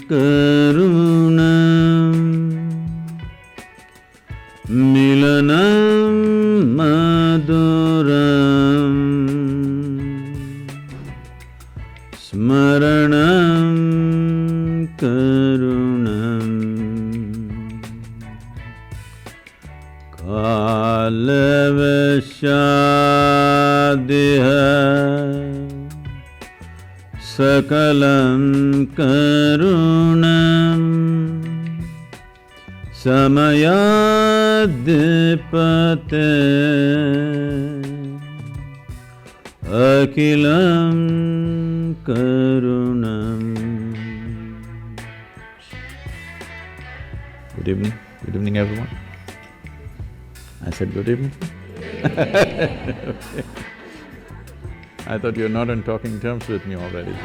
karunam milanam maduram smaranam karunam kalavashadiha sakalam karunam samayadipate akilam karunam. Good evening everyone. I said good evening. I thought you're not on talking terms with me already.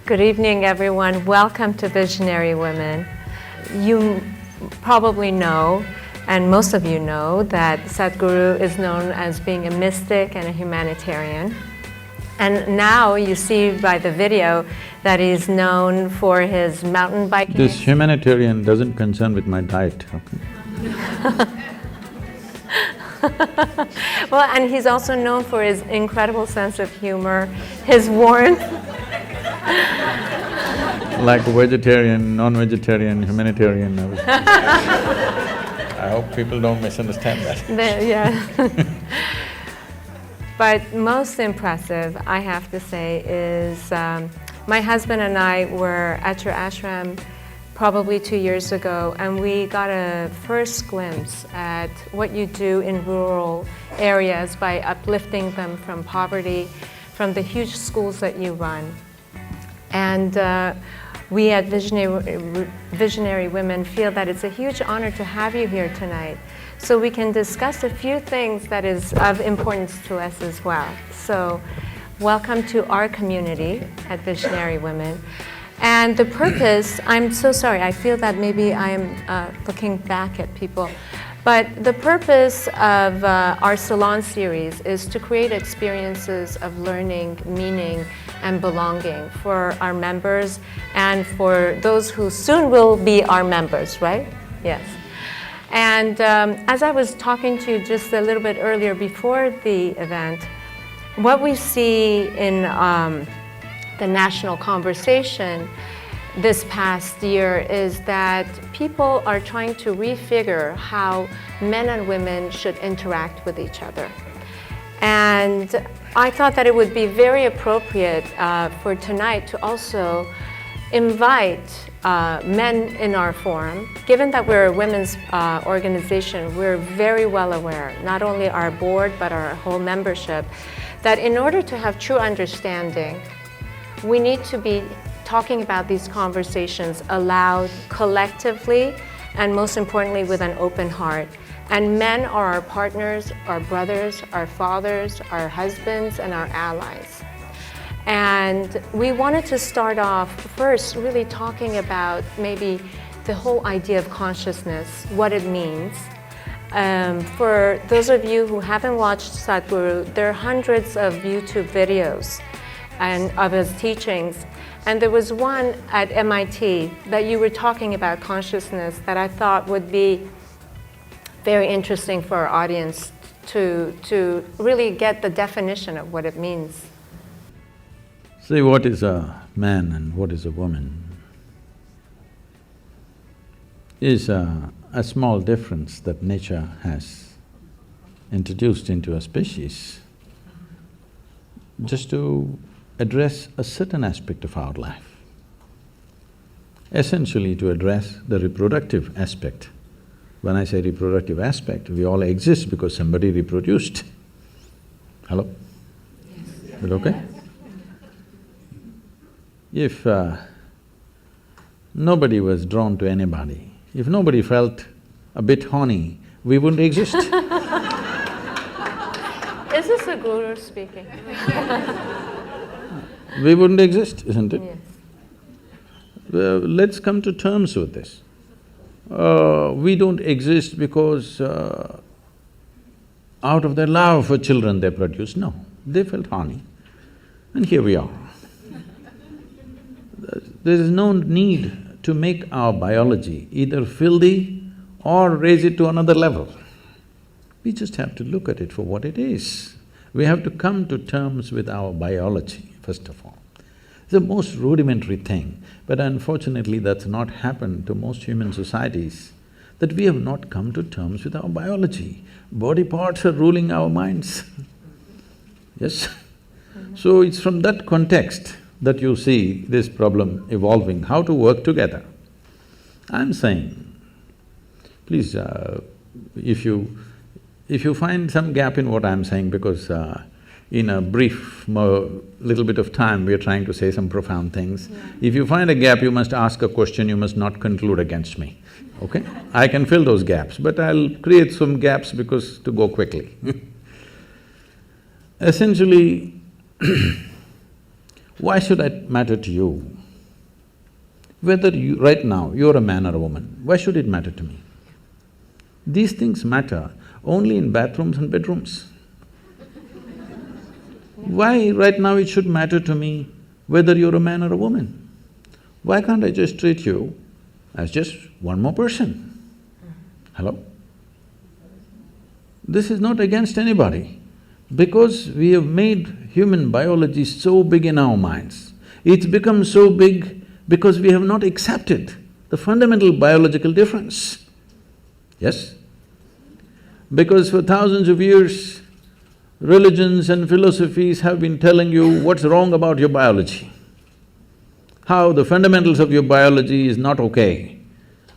Good evening, everyone. Welcome to Visionary Women. You probably know, and most of you know, that Sadhguru is known as being a mystic and a humanitarian. And now you see by the video that he's known for his mountain biking. This humanitarian doesn't concern with my diet, okay? Well, and he's also known for his incredible sense of humor, his warmth. Like vegetarian, non-vegetarian, humanitarian. I hope people don't misunderstand that. Yeah. But most impressive, I have to say, is my husband and I were at your ashram probably 2 years ago, and we got a first glimpse at what you do in rural areas by uplifting them from poverty, from the huge schools that you run. And we at Visionary Women feel that it's a huge honor to have you here tonight, so we can discuss a few things that is of importance to us as well. So, welcome to our community at Visionary Women. And the purpose, I'm so sorry, I feel that maybe I'm looking back at people, but the purpose of our Salon series is to create experiences of learning, meaning, and belonging for our members and for those who soon will be our members, right? Yes. And as I was talking to you just a little bit earlier before the event, what we see in the national conversation this past year is that people are trying to refigure how men and women should interact with each other. And I thought that it would be very appropriate for tonight to also invite men in our forum. Given that we're a women's organization, we're very well aware, not only our board but our whole membership, that in order to have true understanding, we need to be talking about these conversations aloud, collectively, and most importantly with an open heart. And men are our partners, our brothers, our fathers, our husbands, and our allies. And we wanted to start off first really talking about maybe the whole idea of consciousness, what it means. For those of you who haven't watched Sadhguru, there are hundreds of YouTube videos and of his teachings. And there was one at MIT that you were talking about consciousness that I thought would be very interesting for our audience to really get the definition of what it means. See, what is a man and what is a woman is a small difference that nature has introduced into a species just to address a certain aspect of our life, essentially to address the reproductive aspect. When I say reproductive aspect, we all exist because somebody reproduced. Hello? Yes. Is it okay? If nobody was drawn to anybody, if nobody felt a bit horny, we wouldn't exist. Is this a guru speaking? We wouldn't exist, isn't it? Yes. Let's come to terms with this. We don't exist because out of their love for children they produce. No, they felt horny. And here we are. There is no need to make our biology either filthy or raise it to another level. We just have to look at it for what it is. We have to come to terms with our biology, first of all. It's the most rudimentary thing, but unfortunately that's not happened to most human societies, that we have not come to terms with our biology. Body parts are ruling our minds. Yes? So it's from that context that you see this problem evolving, how to work together. I'm saying, please, if you find some gap in what I'm saying, because in a brief little bit of time, we are trying to say some profound things. Yeah. If you find a gap, you must ask a question, you must not conclude against me, okay? I can fill those gaps, but I'll create some gaps because to go quickly. Essentially, why should it matter to you? Whether you… right now, you're a man or a woman, why should it matter to me? These things matter only in bathrooms and bedrooms. Why right now it should matter to me whether you're a man or a woman? Why can't I just treat you as just one more person? Hello? This is not against anybody, because we have made human biology so big in our minds. It's become so big because we have not accepted the fundamental biological difference. Yes? Because for thousands of years, religions and philosophies have been telling you what's wrong about your biology, how the fundamentals of your biology is not okay,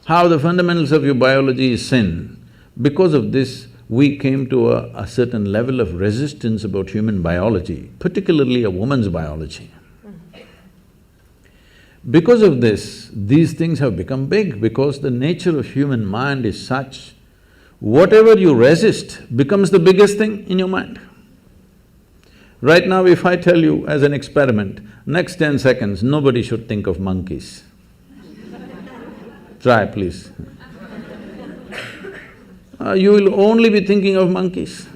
how the fundamentals of your biology is sin. Because of this, we came to a certain level of resistance about human biology, particularly a woman's biology. Because of this, these things have become big, because the nature of human mind is such, whatever you resist becomes the biggest thing in your mind. Right now, if I tell you as an experiment, next 10 seconds, nobody should think of monkeys. Try, please. You will only be thinking of monkeys.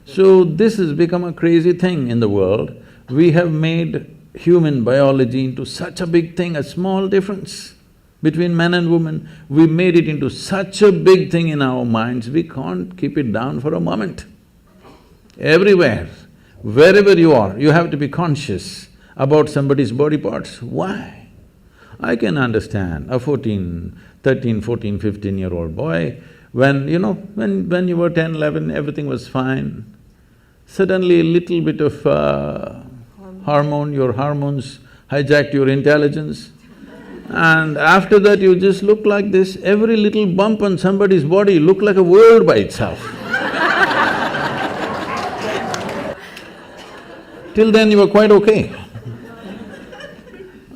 So this has become a crazy thing in the world. We have made human biology into such a big thing, a small difference between man and woman. We made it into such a big thing in our minds, we can't keep it down for a moment. Everywhere, wherever you are, you have to be conscious about somebody's body parts. Why? I can understand a 13, 14, 15-year-old boy, when you were 10, 11, everything was fine. Suddenly a little bit of your hormones hijacked your intelligence, and after that you just look like this. Every little bump on somebody's body looked like a world by itself. Till then you were quite okay.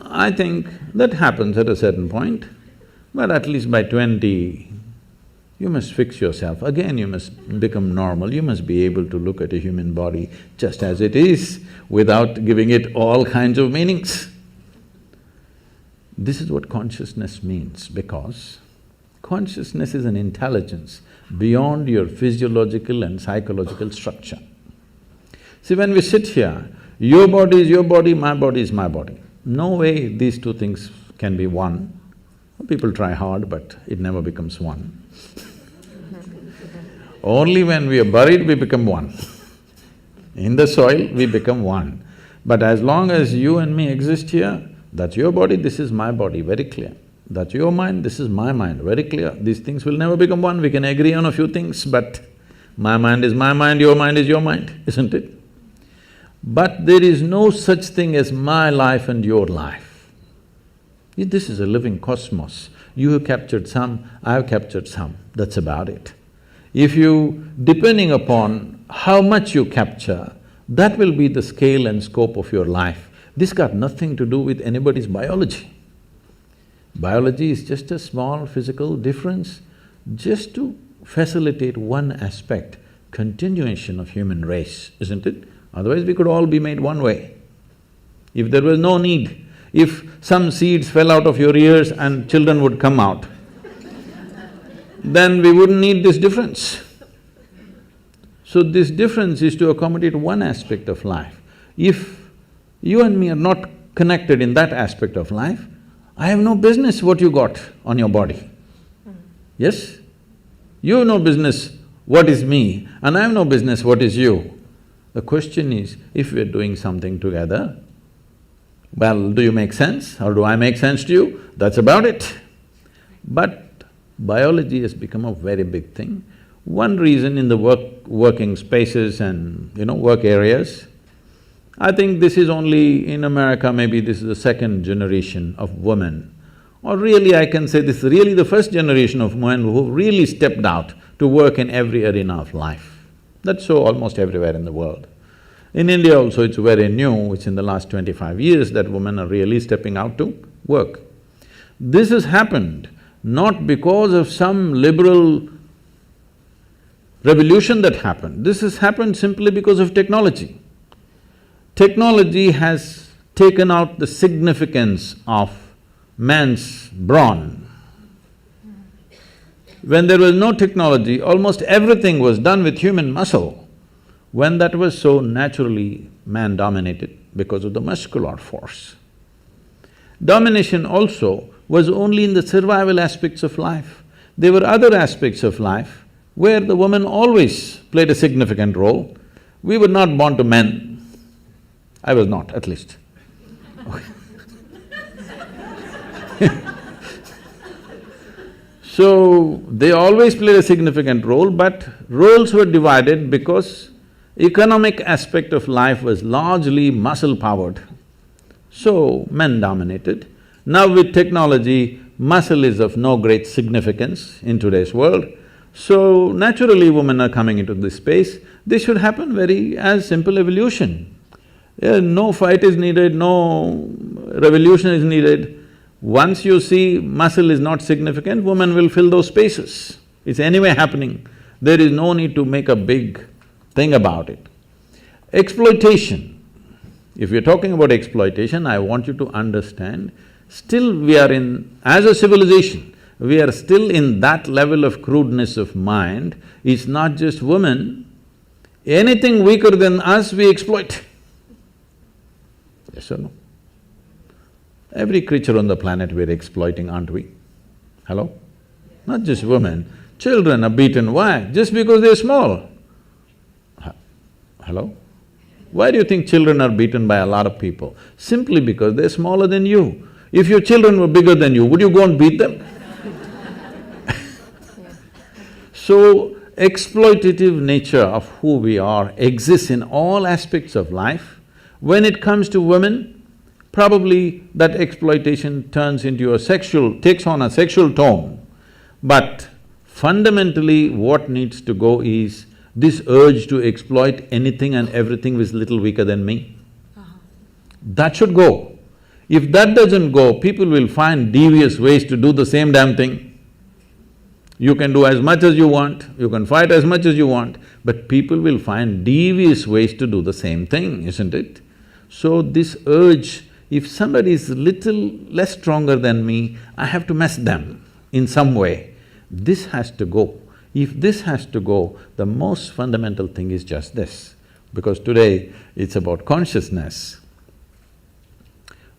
I think that happens at a certain point, but at least by 20, you must fix yourself. Again, you must become normal, you must be able to look at a human body just as it is, without giving it all kinds of meanings. This is what consciousness means, because consciousness is an intelligence beyond your physiological and psychological structure. See, when we sit here, your body is your body, my body is my body. No way these two things can be one. People try hard, but it never becomes one. Only when we are buried, we become one. In the soil, we become one. But as long as you and me exist here, that's your body, this is my body, very clear. That's your mind, this is my mind, very clear. These things will never become one. We can agree on a few things, but my mind is my mind, your mind is your mind, isn't it? But there is no such thing as my life and your life. This is a living cosmos. You have captured some, I have captured some, that's about it. If you… depending upon how much you capture, that will be the scale and scope of your life. This got nothing to do with anybody's biology. Biology is just a small physical difference, just to facilitate one aspect, continuation of human race, isn't it? Otherwise we could all be made one way. If there was no need, if some seeds fell out of your ears and children would come out, then we wouldn't need this difference. So this difference is to accommodate one aspect of life. If you and me are not connected in that aspect of life, I have no business what you got on your body. Yes? You have no business what is me, and I have no business what is you. The question is, if we're doing something together, well, do you make sense or do I make sense to you? That's about it. But biology has become a very big thing. One reason in the working spaces and, work areas, I think this is only in America, maybe this is the second generation of women. Or really I can say this is really the first generation of women who really stepped out to work in every arena of life. That's so almost everywhere in the world. In India also it's very new, it's in the last 25 years that women are really stepping out to work. This has happened not because of some liberal revolution that happened, this has happened simply because of technology. Technology has taken out the significance of man's brawn. When there was no technology, almost everything was done with human muscle. When that was so naturally man-dominated because of the muscular force. Domination also was only in the survival aspects of life. There were other aspects of life where the woman always played a significant role. We were not born to men. I was not, at least. So, they always played a significant role, but roles were divided because economic aspect of life was largely muscle-powered. So, men dominated. Now with technology, muscle is of no great significance in today's world. So, naturally women are coming into this space. This should happen very as simple evolution. No fight is needed, no revolution is needed. Once you see muscle is not significant, women will fill those spaces. It's anyway happening. There is no need to make a big thing about it. Exploitation. If you're talking about exploitation, I want you to understand, still we are in… as a civilization, we are still in that level of crudeness of mind. It's not just women, anything weaker than us we exploit. Yes or no? Every creature on the planet we're exploiting, aren't we? Hello? Not just women, children are beaten. Why? Just because they're small. Hello? Why do you think children are beaten by a lot of people? Simply because they're smaller than you. If your children were bigger than you, would you go and beat them? So, exploitative nature of who we are exists in all aspects of life. When it comes to women, probably that exploitation turns into a takes on a sexual tone. But fundamentally what needs to go is this urge to exploit anything and everything which is little weaker than me. That should go. If that doesn't go, people will find devious ways to do the same damn thing. You can do as much as you want, you can fight as much as you want, but people will find devious ways to do the same thing, isn't it? So this urge, if somebody is little less stronger than me, I have to mess them in some way. This has to go. If this has to go, the most fundamental thing is just this, because today it's about consciousness.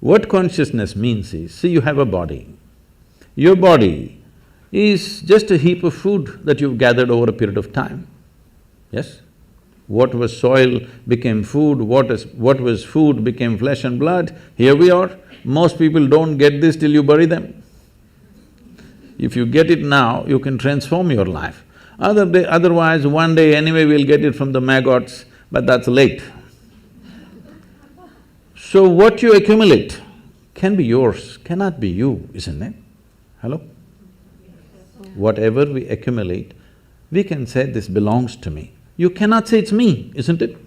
What consciousness means is, see, you have a body. Your body is just a heap of food that you've gathered over a period of time, yes? What was soil became food, what was food became flesh and blood. Here we are. Most people don't get this till you bury them. If you get it now, you can transform your life. Otherwise, one day anyway we'll get it from the maggots, but that's late. So what you accumulate can be yours, cannot be you, isn't it? Hello? Whatever we accumulate, we can say this belongs to me. You cannot say it's me, isn't it?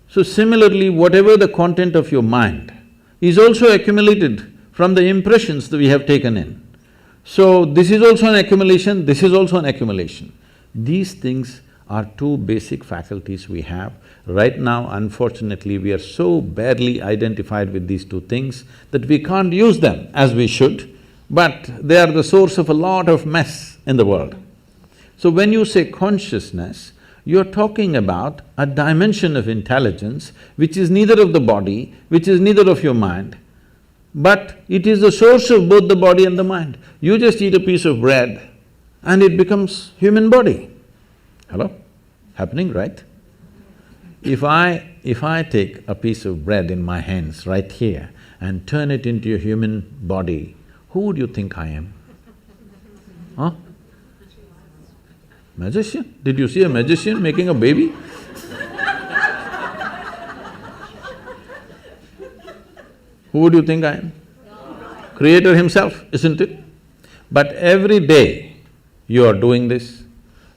So similarly, whatever the content of your mind is also accumulated from the impressions that we have taken in. So this is also an accumulation, this is also an accumulation. These things are two basic faculties we have. Right now, unfortunately, we are so badly identified with these two things that we can't use them as we should, but they are the source of a lot of mess in the world. So when you say consciousness, You're talking about a dimension of intelligence which is neither of the body, which is neither of your mind, but it is the source of both the body and the mind. You just eat a piece of bread and it becomes human body. Hello? Happening, right? If I take a piece of bread in my hands right here and turn it into a human body, who would you think I am? Huh? Magician? Did you see a magician making a baby? Who would you think I am? Creator himself, isn't it? But every day you are doing this,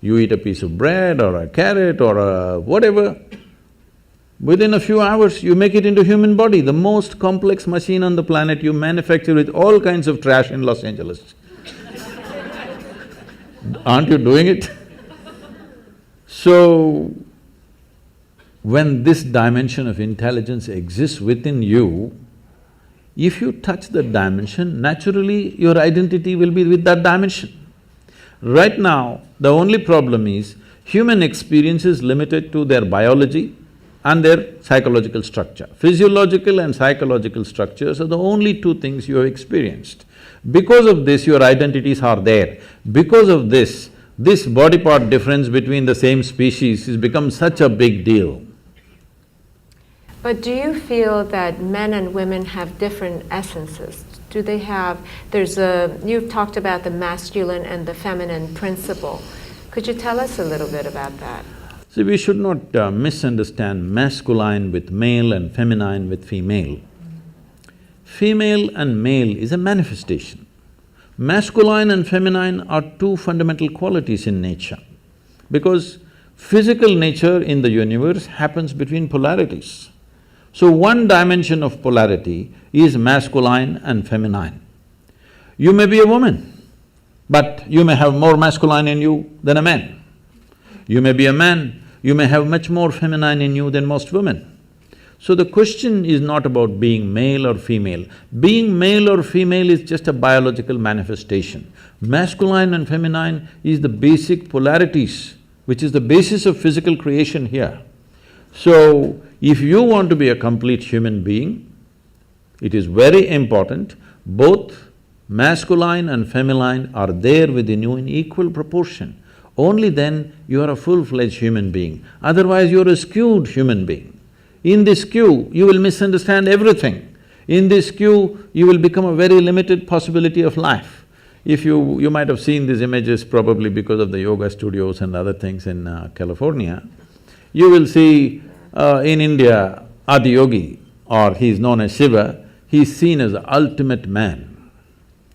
you eat a piece of bread or a carrot or a whatever, within a few hours you make it into human body, the most complex machine on the planet. You manufacture with all kinds of trash in Los Angeles. Aren't you doing it? So, when this dimension of intelligence exists within you, if you touch that dimension, naturally your identity will be with that dimension. Right now, the only problem is human experience is limited to their biology and their psychological structure. Physiological and psychological structures are the only two things you have experienced. Because of this, your identities are there. Because of this body part difference between the same species has become such a big deal. But do you feel that men and women have different essences? Do they have… you've talked about the masculine and the feminine principle. Could you tell us a little bit about that? See, we should not misunderstand masculine with male and feminine with female. Female and male is a manifestation. Masculine and feminine are two fundamental qualities in nature, because physical nature in the universe happens between polarities. So one dimension of polarity is masculine and feminine. You may be a woman, but you may have more masculine in you than a man. You may be a man, you may have much more feminine in you than most women. So the question is not about being male or female. Being male or female is just a biological manifestation. Masculine and feminine is the basic polarities, which is the basis of physical creation here. So, if you want to be a complete human being, it is very important both masculine and feminine are there within you in equal proportion. Only then you are a full-fledged human being, otherwise you're a skewed human being. In this skew, you will misunderstand everything. In this skew, you will become a very limited possibility of life. If you might have seen these images probably because of the yoga studios and other things in California. You will see in India, Adiyogi, or he is known as Shiva, he is seen as the ultimate man.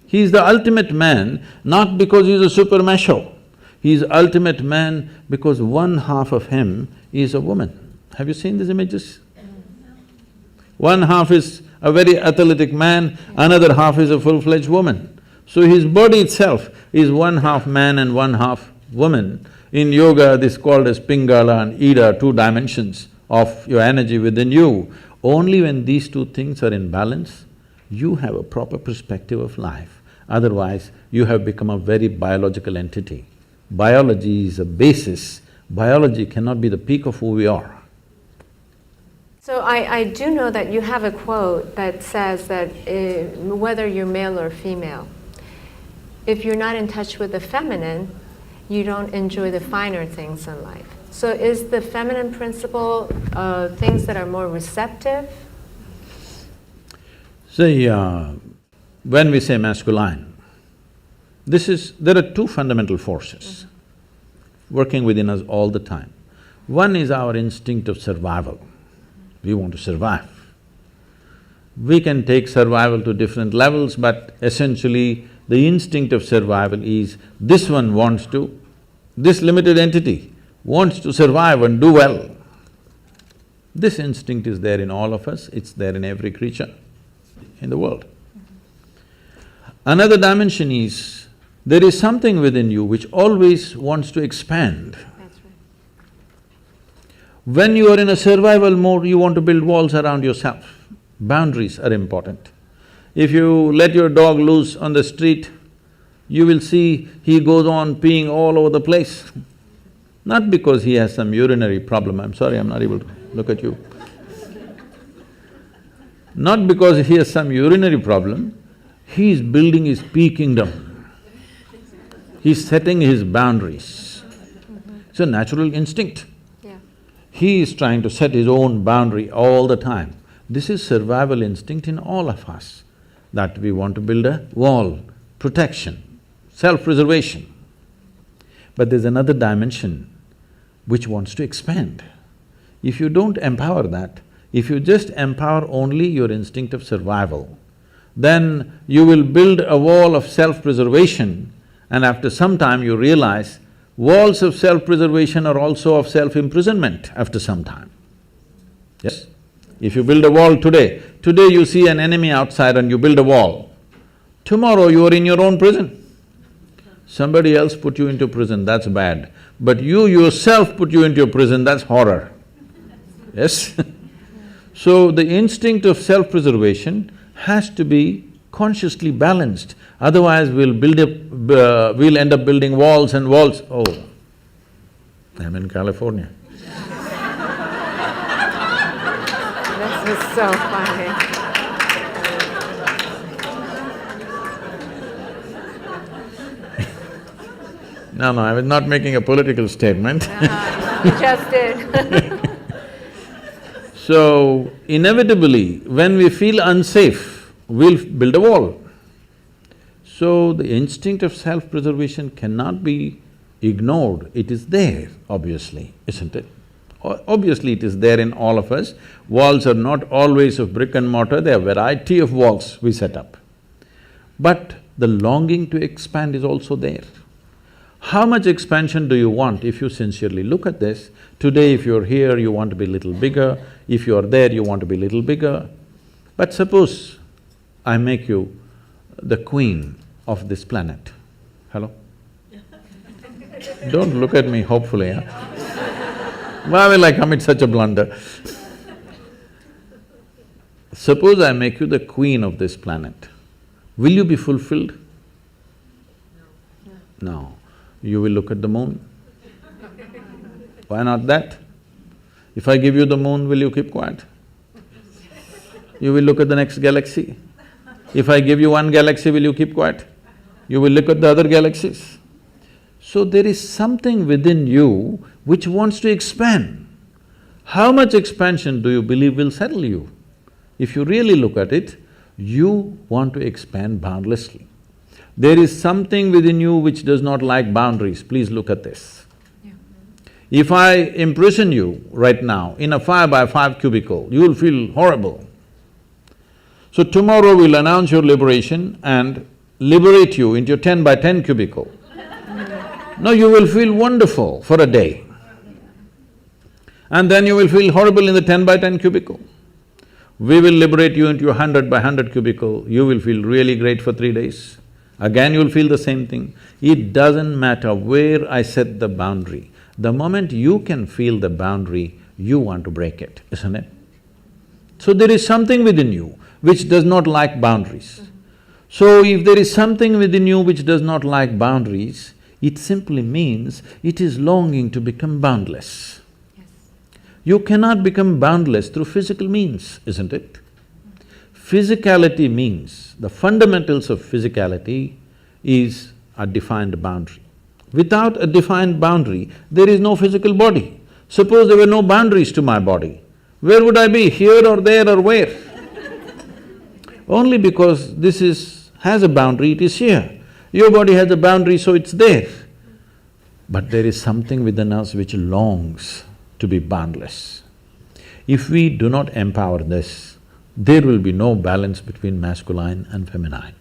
He is the ultimate man not because he is a super macho, he is ultimate man because one half of him is a woman. Have you seen these images? One half is a very athletic man, another half is a full-fledged woman. So his body itself is one half man and one half woman. In yoga, this is called as Pingala and Ida, two dimensions of your energy within you. Only when these two things are in balance, you have a proper perspective of life. Otherwise, you have become a very biological entity. Biology is a basis. Biology cannot be the peak of who we are. So I do know that you have a quote that says that whether you're male or female, if you're not in touch with the feminine, you don't enjoy the finer things in life. So is the feminine principle things that are more receptive? See, when we say masculine, there are two fundamental forces working within us all the time. One is our instinct of survival. We want to survive. We can take survival to different levels, but essentially the instinct of survival is this one wants to, this limited entity wants to survive and do well. This instinct is there in all of us, it's there in every creature in the world. Another dimension is, there is something within you which always wants to expand. When you are in a survival mode, you want to build walls around yourself. Boundaries are important. If you let your dog loose on the street, you will see he goes on peeing all over the place. Not because he has some urinary problem, I'm sorry, I'm not able to look at you. Not because he has some urinary problem, he is building his pea kingdom. He's setting his boundaries. It's a natural instinct. Yeah. He is trying to set his own boundary all the time. This is survival instinct in all of us, that we want to build a wall, protection, self-preservation. But there's another dimension which wants to expand. If you don't empower that, if you just empower only your instinct of survival, then you will build a wall of self-preservation, and after some time you realize walls of self-preservation are also of self-imprisonment after some time. Yes? If you build a wall today you see an enemy outside and you build a wall. Tomorrow you are in your own prison. Somebody else put you into prison, that's bad. But you yourself put you into your prison, that's horror. Yes? So the instinct of self-preservation has to be consciously balanced, otherwise we'll end up building walls and walls. Oh, I'm in California. This is so funny. No, I was not making a political statement. You just did. So, inevitably, when we feel unsafe, we'll build a wall. So, the instinct of self-preservation cannot be ignored, it is there, obviously, isn't it? Obviously, it is there in all of us. Walls are not always of brick and mortar, there are a variety of walls we set up. But the longing to expand is also there. How much expansion do you want if you sincerely look at this? Today if you're here, you want to be a little bigger, if you're there, you want to be a little bigger. But suppose I make you the queen of this planet. Hello? Don't look at me hopefully, huh? Why will I commit such a blunder? Suppose I make you the queen of this planet, will you be fulfilled? No. You will look at the moon. Why not that? If I give you the moon, will you keep quiet? You will look at the next galaxy. If I give you one galaxy, will you keep quiet? You will look at the other galaxies. So there is something within you which wants to expand. How much expansion do you believe will settle you? If you really look at it, you want to expand boundlessly. There is something within you which does not like boundaries, please look at this. Yeah. If I imprison you right now in a 5x5 cubicle, you will feel horrible. So tomorrow we'll announce your liberation and liberate you into your 10x10 cubicle. Now you will feel wonderful for a day. And then you will feel horrible in the 10x10 cubicle. We will liberate you into your 100x100 cubicle, you will feel really great for 3 days. Again you'll feel the same thing. It doesn't matter where I set the boundary. The moment you can feel the boundary, you want to break it, isn't it? So there is something within you which does not like boundaries. So if there is something within you which does not like boundaries, it simply means it is longing to become boundless. Yes. You cannot become boundless through physical means, isn't it? Physicality means, the fundamentals of physicality is a defined boundary. Without a defined boundary, there is no physical body. Suppose there were no boundaries to my body, where would I be, here or there or where? Only because has a boundary, it is here. Your body has a boundary, so it's there. But there is something within us which longs to be boundless. If we do not empower this, there will be no balance between masculine and feminine.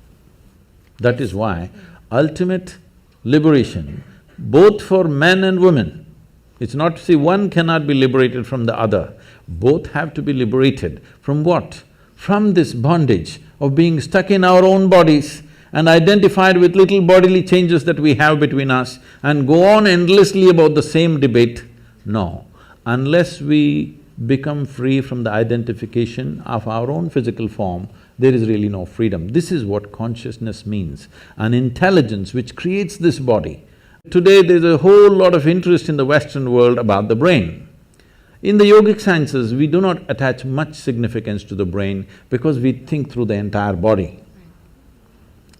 That is why ultimate liberation, both for men and women, it's not… see, one cannot be liberated from the other. Both have to be liberated from what? From this bondage of being stuck in our own bodies and identified with little bodily changes that we have between us and go on endlessly about the same debate. No, unless we become free from the identification of our own physical form, there is really no freedom. This is what consciousness means, an intelligence which creates this body Today there's a whole lot of interest in the Western world about the brain. In the yogic sciences, we do not attach much significance to the brain because we think through the entire body.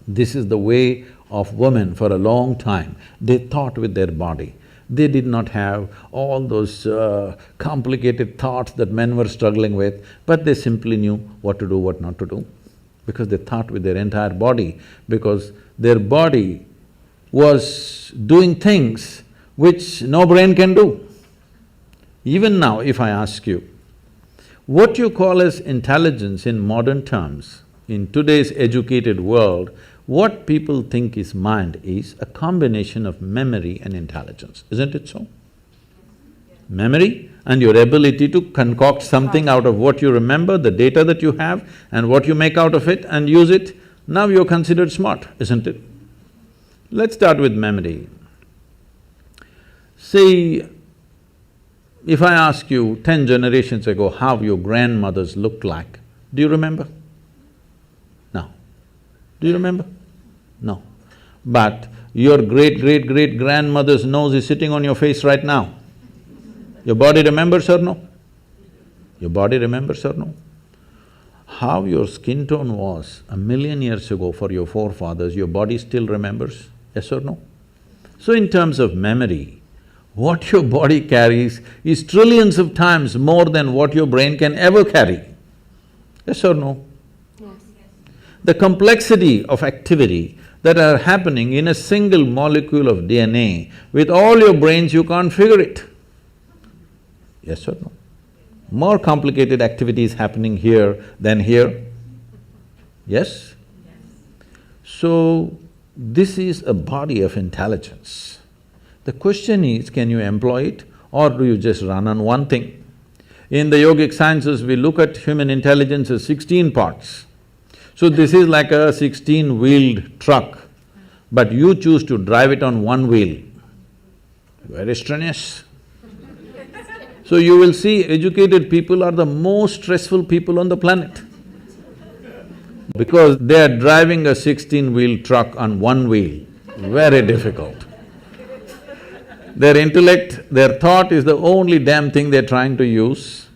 This is the way of women for a long time. They thought with their body. They did not have all those complicated thoughts that men were struggling with, but they simply knew what to do, what not to do, because they thought with their entire body, because their body was doing things which no brain can do. Even now, if I ask you, what you call as intelligence in modern terms, in today's educated world, what people think is mind is a combination of memory and intelligence, isn't it so? Memory and your ability to concoct something out of what you remember, the data that you have, and what you make out of it and use it, now you're considered smart, isn't it? Let's start with memory. See, if I ask you 10 generations ago how your grandmothers looked like, do you remember? No. Do you remember? No. But your great-great-great-grandmother's nose is sitting on your face right now. Your body remembers or no? Your body remembers or no? How your skin tone was 1,000,000 years ago for your forefathers, your body still remembers, yes or no? So in terms of memory, what your body carries is trillions of times more than what your brain can ever carry. Yes or no? Yes. The complexity of activity that are happening in a single molecule of DNA, with all your brains you can't figure it. Yes or no? More complicated activity is happening here than here. Yes? So, this is a body of intelligence. The question is, can you employ it or do you just run on one thing? In the yogic sciences, we look at human intelligence as 16 parts. So this is like a 16-wheeled truck, but you choose to drive it on one wheel. Very strenuous. So you will see educated people are the most stressful people on the planet because they are driving a 16-wheel truck on one wheel, very difficult. Their intellect, their thought is the only damn thing they're trying to use,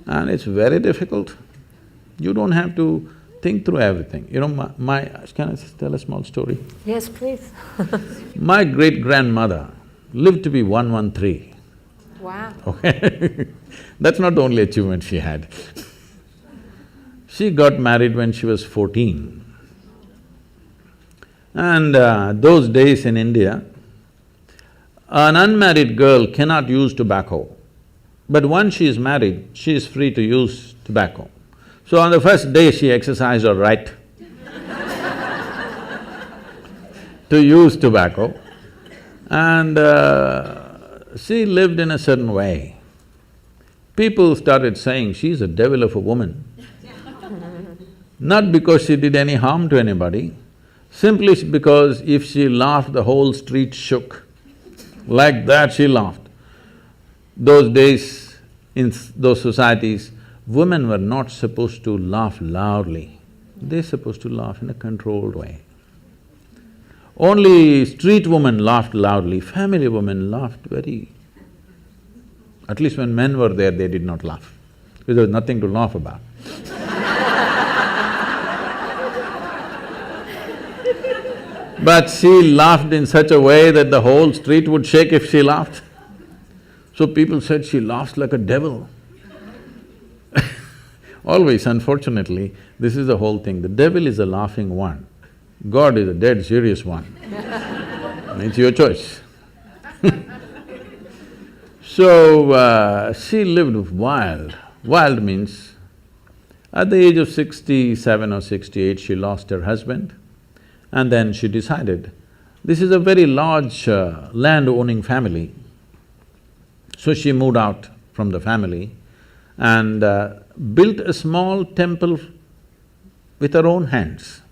and it's very difficult. You don't have to think through everything. You know, can I tell a small story? Yes, please. My great-grandmother lived to be 113. Wow. Okay That's not the only achievement she had. She got married when she was 14. And those days in India, an unmarried girl cannot use tobacco, but once she is married, she is free to use tobacco. So on the first day, she exercised her right to use tobacco, and she lived in a certain way. People started saying, she's a devil of a woman. Not because she did any harm to anybody, simply because if she laughed, the whole street shook. Like that she laughed. Those days, in those societies, women were not supposed to laugh loudly. They're supposed to laugh in a controlled way. Only street women laughed loudly, family women laughed very… At least when men were there, they did not laugh, because there was nothing to laugh about. But she laughed in such a way that the whole street would shake if she laughed. So people said she laughs like a devil. Always, unfortunately, this is the whole thing. The devil is a laughing one. God is a dead serious one. It's your choice. So, she lived wild. Wild means, at the age of 67 or 68, she lost her husband. And then she decided, this is a very large land-owning family. So she moved out from the family and built a small temple with her own hands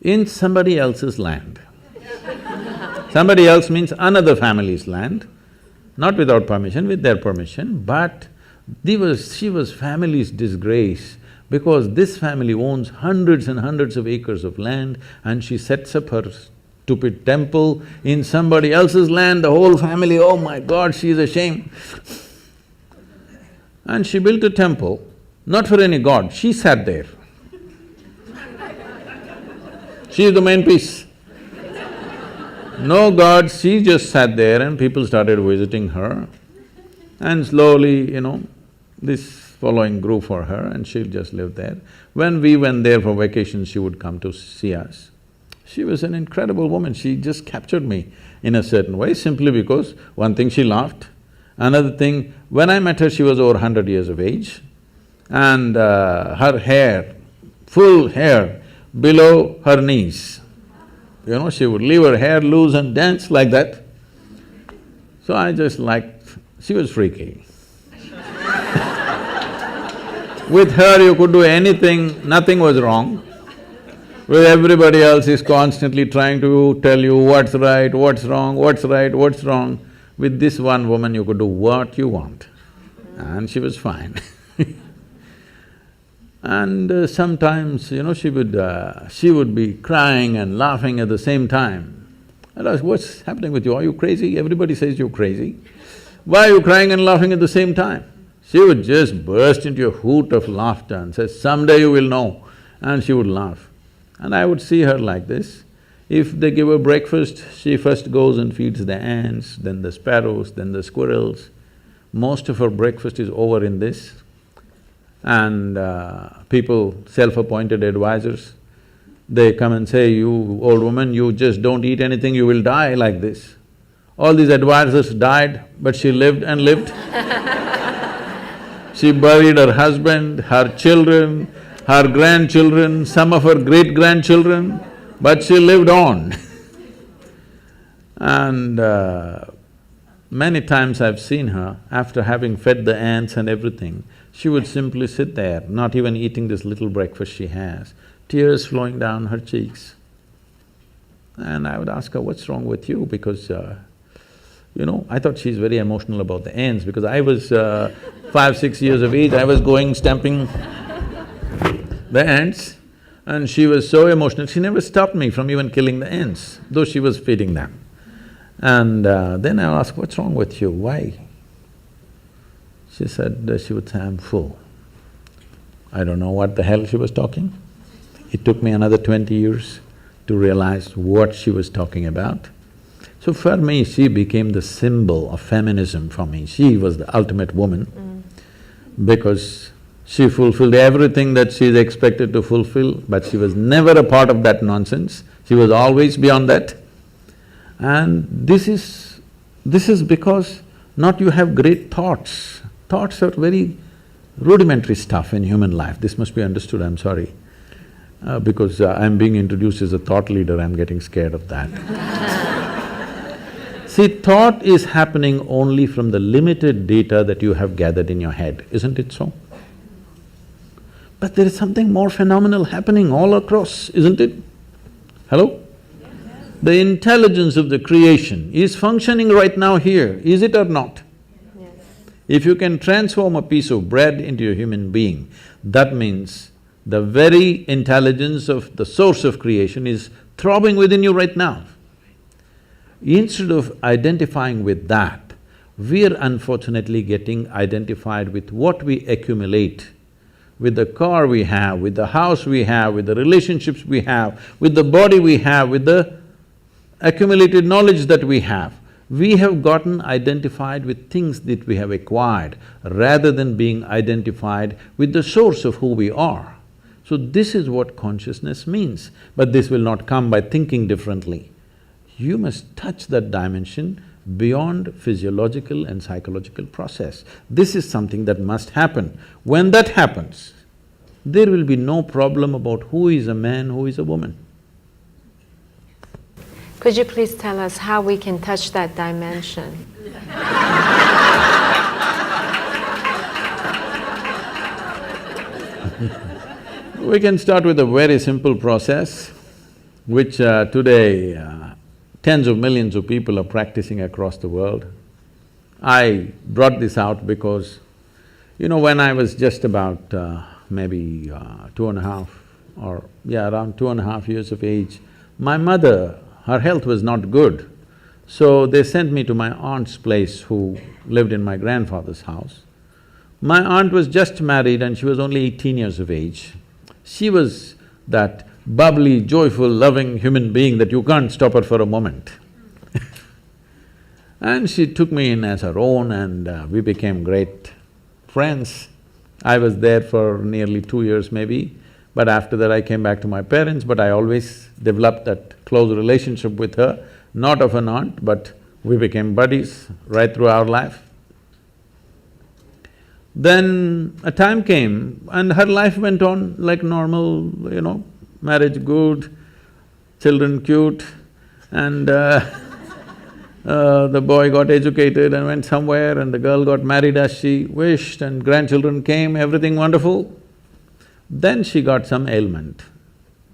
in somebody else's land. Somebody else means another family's land, not without permission, with their permission, but she was family's disgrace, because this family owns hundreds and hundreds of acres of land, and she sets up her stupid temple in somebody else's land, the whole family, oh my God, she's ashamed. And she built a temple, not for any god, she sat there. She is the main piece. No god, she just sat there and people started visiting her. And slowly, this following grew for her and she'll just live there. When we went there for vacation, she would come to see us. She was an incredible woman, she just captured me in a certain way simply because one thing, she laughed. Another thing, when I met her, she was over 100 years of age and her hair, full hair below her knees. She would leave her hair loose and dance like that. So I just liked… she was freaky. With her you could do anything, nothing was wrong. With everybody else is constantly trying to tell you what's right, what's wrong, what's right, what's wrong. With this one woman you could do what you want and she was fine. And sometimes, she would be crying and laughing at the same time. I'd ask, what's happening with you? Are you crazy? Everybody says you're crazy. Why are you crying and laughing at the same time? She would just burst into a hoot of laughter and say, someday you will know, and she would laugh. And I would see her like this. If they give her breakfast, she first goes and feeds the ants, then the sparrows, then the squirrels. Most of her breakfast is over in this. And people, self-appointed advisors, they come and say, you old woman, you just don't eat anything, you will die like this. All these advisors died, but she lived and lived. She buried her husband, her children, her grandchildren, some of her great-grandchildren, but she lived on. And many times I've seen her, after having fed the ants and everything, she would simply sit there, not even eating this little breakfast she has, tears flowing down her cheeks. And I would ask her, what's wrong with you? Because, I thought she's very emotional about the ants because I was 5, 6 years of age, I was going stamping the ants and she was so emotional, she never stopped me from even killing the ants, though she was feeding them. And then I asked, what's wrong with you, why? She said, she would say, I'm full. I don't know what the hell she was talking. It took me another 20 years to realize what she was talking about. So for me, she became the symbol of feminism for me. She was the ultimate woman because she fulfilled everything that she's expected to fulfill, but she was never a part of that nonsense. She was always beyond that. And this is because not you have great thoughts. Thoughts are very rudimentary stuff in human life. This must be understood, I'm sorry. Because I'm being introduced as a thought leader, I'm getting scared of that. See, thought is happening only from the limited data that you have gathered in your head, isn't it so? But there is something more phenomenal happening all across, isn't it? Hello? The intelligence of the creation is functioning right now here, is it or not? Yes. If you can transform a piece of bread into a human being, that means the very intelligence of the source of creation is throbbing within you right now. Instead of identifying with that, we're unfortunately getting identified with what we accumulate, with the car we have, with the house we have, with the relationships we have, with the body we have, with the accumulated knowledge that we have. We have gotten identified with things that we have acquired rather than being identified with the source of who we are. So this is what consciousness means, but this will not come by thinking differently. You must touch that dimension beyond physiological and psychological process. This is something that must happen. When that happens, there will be no problem about who is a man, who is a woman. Could you please tell us how we can touch that dimension? We can start with a very simple process, which today tens of millions of people are practicing across the world. I brought this out because, when I was just about maybe 2.5 or around 2.5 years of age, my mother her health was not good. So they sent me to my aunt's place who lived in my grandfather's house. My aunt was just married and she was only 18 years of age. She was that bubbly, joyful, loving human being that you can't stop her for a moment. And she took me in as her own and we became great friends. I was there for nearly 2 years maybe, but after that I came back to my parents, but I always developed that close relationship with her, not of an aunt, but we became buddies right through our life. Then a time came and her life went on like normal, marriage good, children cute, and the boy got educated and went somewhere and the girl got married as she wished and grandchildren came, everything wonderful. Then she got some ailment.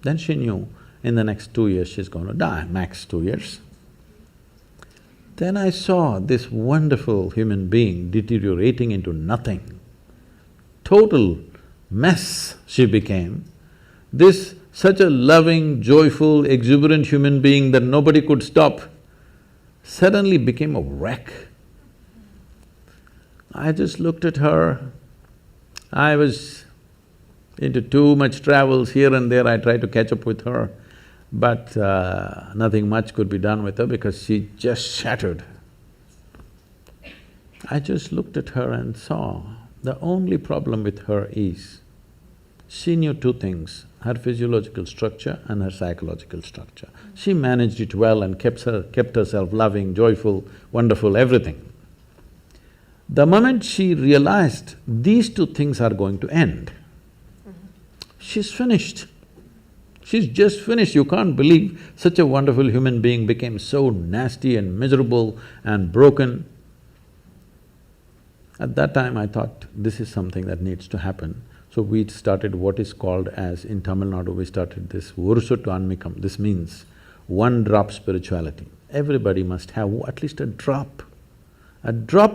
Then she knew in the next 2 years she's going to die, max 2 years. Then I saw this wonderful human being deteriorating into nothing. Total mess she became. This such a loving, joyful, exuberant human being that nobody could stop suddenly became a wreck. I just looked at her. I was into too much travels here and there, I tried to catch up with her, but nothing much could be done with her because she just shattered. I just looked at her and saw the only problem with her is she knew two things, her physiological structure and her psychological structure. She managed it well and kept herself loving, joyful, wonderful, everything. The moment she realized these two things are going to end, she's finished. She's just finished. You can't believe such a wonderful human being became so nasty and miserable and broken. At that time I thought, this is something that needs to happen. So we started what is called as, in Tamil Nadu, we started this Urusuttu Anmikam. This means one drop spirituality. Everybody must have at least a drop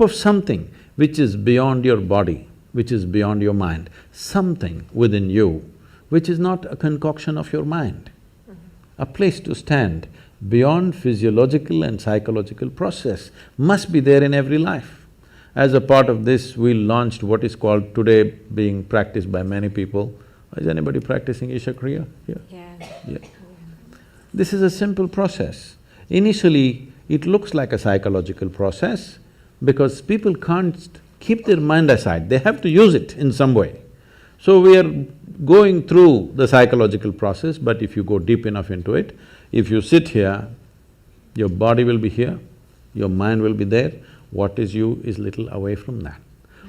of something which is beyond your body, which is beyond your mind, something within you which is not a concoction of your mind. A place to stand beyond physiological and psychological process must be there in every life. As a part of this, we launched what is called today being practiced by many people. Is anybody practicing Isha Kriya here? Yeah. This is a simple process. Initially, it looks like a psychological process because people can't keep their mind aside, they have to use it in some way. So we are going through the psychological process, but if you go deep enough into it, if you sit here, your body will be here, your mind will be there, what is you is little away from that.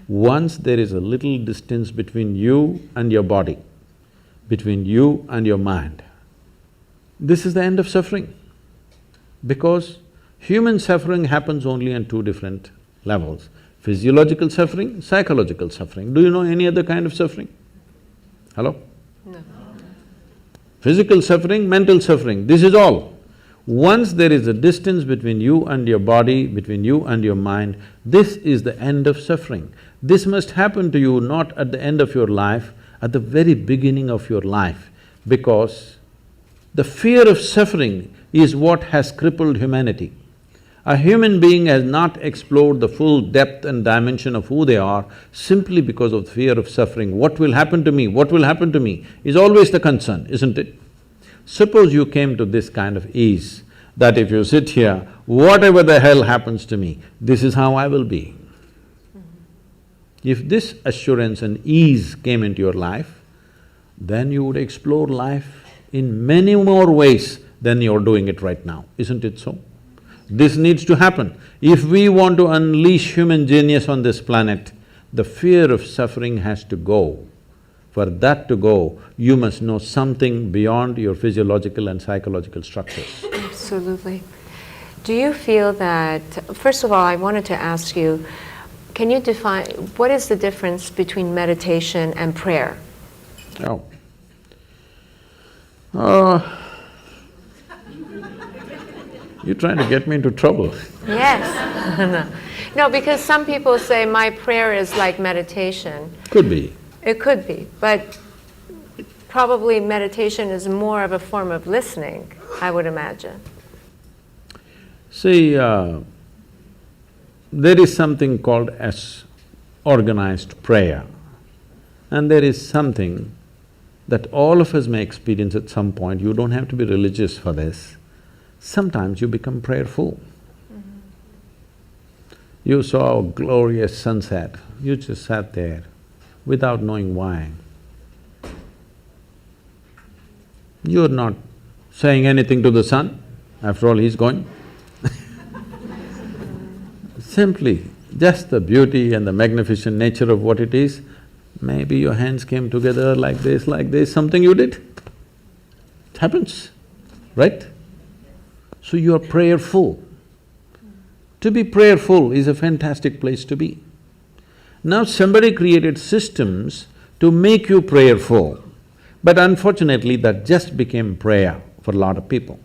Once there is a little distance between you and your body, between you and your mind, this is the end of suffering. Because human suffering happens only on two different levels, physiological suffering, psychological suffering. Do you know any other kind of suffering? Hello? No. Physical suffering, mental suffering, this is all. Once there is a distance between you and your body, between you and your mind, this is the end of suffering. This must happen to you not at the end of your life, at the very beginning of your life, because the fear of suffering is what has crippled humanity. A human being has not explored the full depth and dimension of who they are simply because of the fear of suffering. What will happen to me? What will happen to me? Is always the concern, isn't it? Suppose you came to this kind of ease, that if you sit here, whatever the hell happens to me, this is how I will be. If this assurance and ease came into your life, then you would explore life in many more ways than you're doing it right now, isn't it so? This needs to happen. If we want to unleash human genius on this planet, the fear of suffering has to go. For that to go, you must know something beyond your physiological and psychological structures. Absolutely. Do you feel that… First of all, I wanted to ask you, can you define… what is the difference between meditation and prayer? You're trying to get me into trouble. Yes. No, because some people say my prayer is like meditation. Could be. It could be, but probably meditation is more of a form of listening, I would imagine. See, there is something called as organized prayer, and there is something that all of us may experience at some point. You don't have to be religious for this. Sometimes you become prayerful. You saw a glorious sunset, you just sat there without knowing why. You're not saying anything to the sun, after all he's going. Simply, just the beauty and the magnificent nature of what it is, maybe your hands came together like this, something you did. It happens, right? So you are prayerful. To be prayerful is a fantastic place to be. Now somebody created systems to make you prayerful, but unfortunately that just became prayer for a lot of people.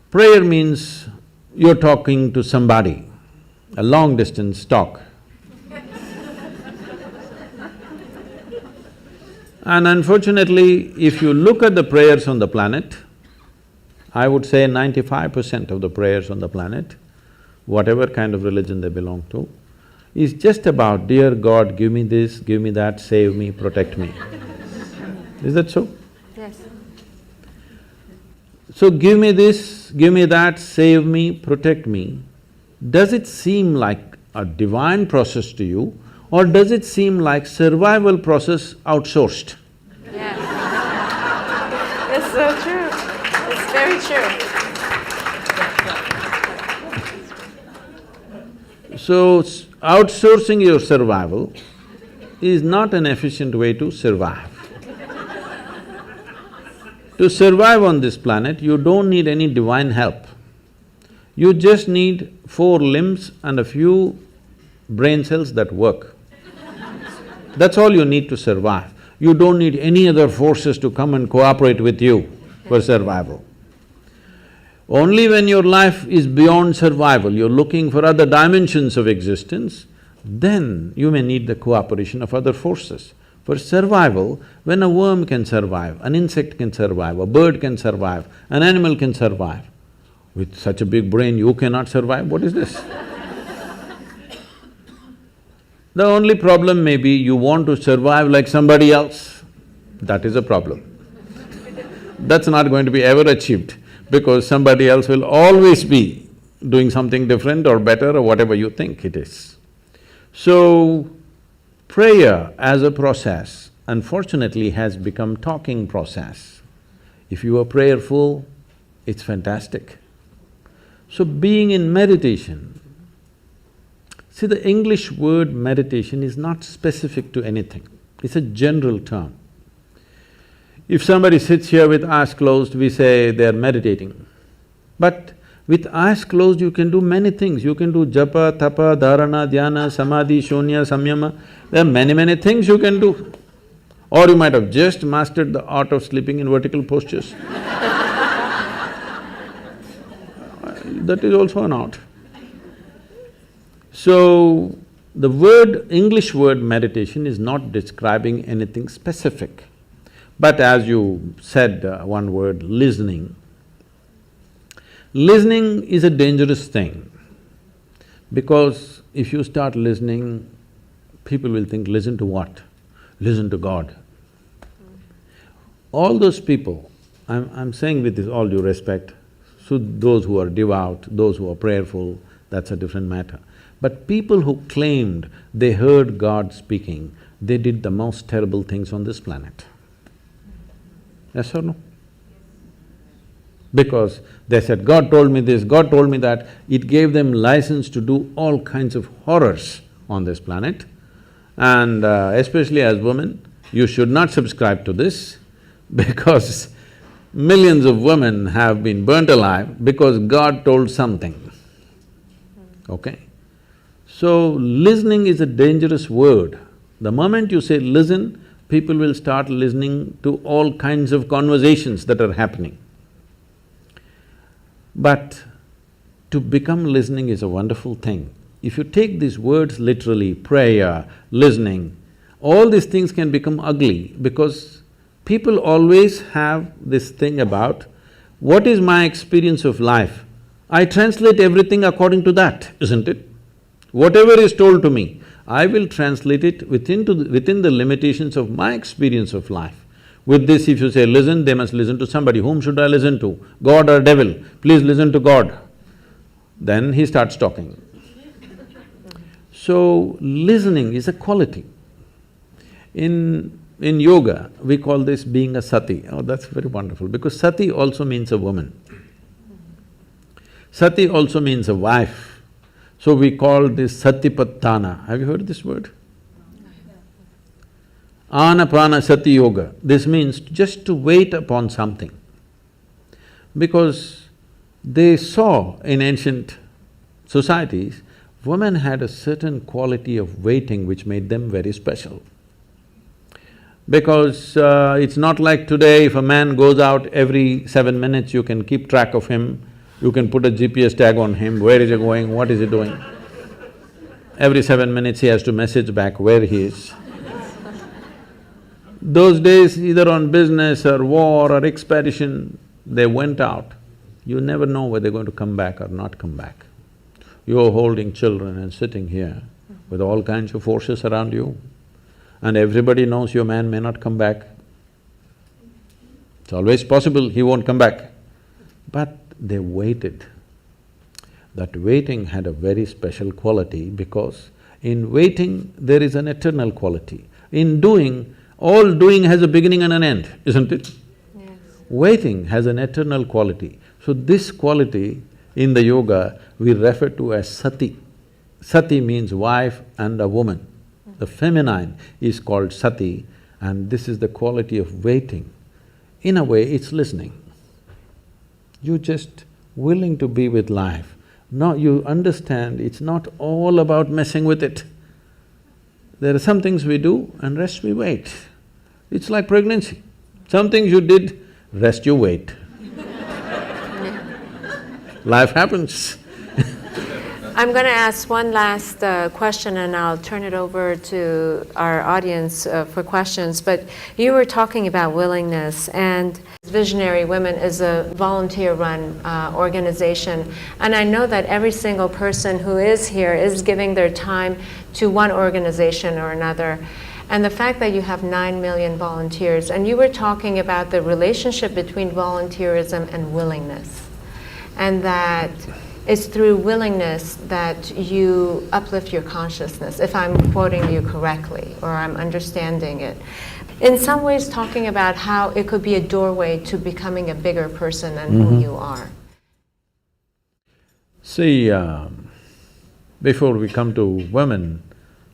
Prayer means you're talking to somebody, a long distance talk. And unfortunately, if you look at the prayers on the planet, I would say 95% of the prayers on the planet, whatever kind of religion they belong to, is just about, dear God, give me this, give me that, save me, protect me. Is that so? Yes. So give me this, give me that, save me, protect me. Does it seem like a divine process to you, or does it seem like survival process outsourced? Yes. It's so true. It's very true. So, outsourcing your survival is not an efficient way to survive. To survive on this planet, you don't need any divine help. You just need 4 limbs and a few brain cells that work. That's all you need to survive. You don't need any other forces to come and cooperate with you for survival. Only when your life is beyond survival, you're looking for other dimensions of existence, then you may need the cooperation of other forces. For survival, when a worm can survive, an insect can survive, a bird can survive, an animal can survive, with such a big brain you cannot survive, what is this? The only problem may be you want to survive like somebody else, that is a problem. That's not going to be ever achieved, because somebody else will always be doing something different or better or whatever you think it is. So, prayer as a process, unfortunately, has become talking process. If you are prayerful, it's fantastic. So being in meditation, see, the English word meditation is not specific to anything, it's a general term. If somebody sits here with eyes closed, we say they're meditating. But with eyes closed, you can do many things. You can do japa, tapa, dharana, dhyana, samadhi, shunya, samyama. There are many things you can do. Or you might have just mastered the art of sleeping in vertical postures. That is also an art. So, the word… English word meditation is not describing anything specific. But as you said one word, listening. Listening is a dangerous thing, because if you start listening, people will think, listen to what? Listen to God. All those people, I'm saying with this all due respect, so those who are devout, those who are prayerful, that's a different matter. But people who claimed they heard God speaking, they did the most terrible things on this planet. Yes or no? Because they said, God told me this, God told me that, it gave them license to do all kinds of horrors on this planet. And especially as women, you should not subscribe to this, because millions of women have been burnt alive because God told something, okay? So, listening is a dangerous word. The moment you say listen, people will start listening to all kinds of conversations that are happening. But to become listening is a wonderful thing. If you take these words literally, prayer, listening, all these things can become ugly, because people always have this thing about What is my experience of life? I translate everything according to that, isn't it? Whatever is told to me, I will translate it within the limitations of my experience of life. With this, if you say, listen, they must listen to somebody. Whom should I listen to? God or devil? Please listen to God. Then he starts talking. So, listening is a quality. In yoga, we call this being a sati. Oh, that's very wonderful, because sati also means a woman. Sati also means a wife. So we call this Satipattana. Have you heard this word? Anapana Sati Yoga. This means just to wait upon something. Because they saw in ancient societies, women had a certain quality of waiting which made them very special. Because it's not like today, if a man goes out every 7 minutes, you can keep track of him, you can put a GPS tag on him, where is he going, what is he doing. Every 7 minutes he has to message back where he is. Those days, either on business or war or expedition, they went out. You never know whether they're going to come back or not come back. You're holding children and sitting here with all kinds of forces around you, and everybody knows your man may not come back. It's always possible he won't come back. But they waited. That waiting had a very special quality, because in waiting there is an eternal quality. In doing, all doing has a beginning and an end, isn't it? Yes. Waiting has an eternal quality. So this quality in the yoga we refer to as sati. Sati means wife and a woman. The feminine is called sati, and this is the quality of waiting. In a way, it's listening. You're just willing to be with life. Now you understand it's not all about messing with it. There are some things we do and rest we wait. It's like pregnancy. Some things you did, rest you wait. Life happens. I'm going to ask one last question, and I'll turn it over to our audience for questions. But you were talking about willingness, and Visionary Women is a volunteer-run organization. And I know that every single person who is here is giving their time to one organization or another. And the fact that you have 9 million volunteers, and you were talking about the relationship between volunteerism and willingness, and that it's through willingness that you uplift your consciousness, if I'm quoting you correctly, or I'm understanding it. In some ways talking about how it could be a doorway to becoming a bigger person than who you are. See, before we come to women,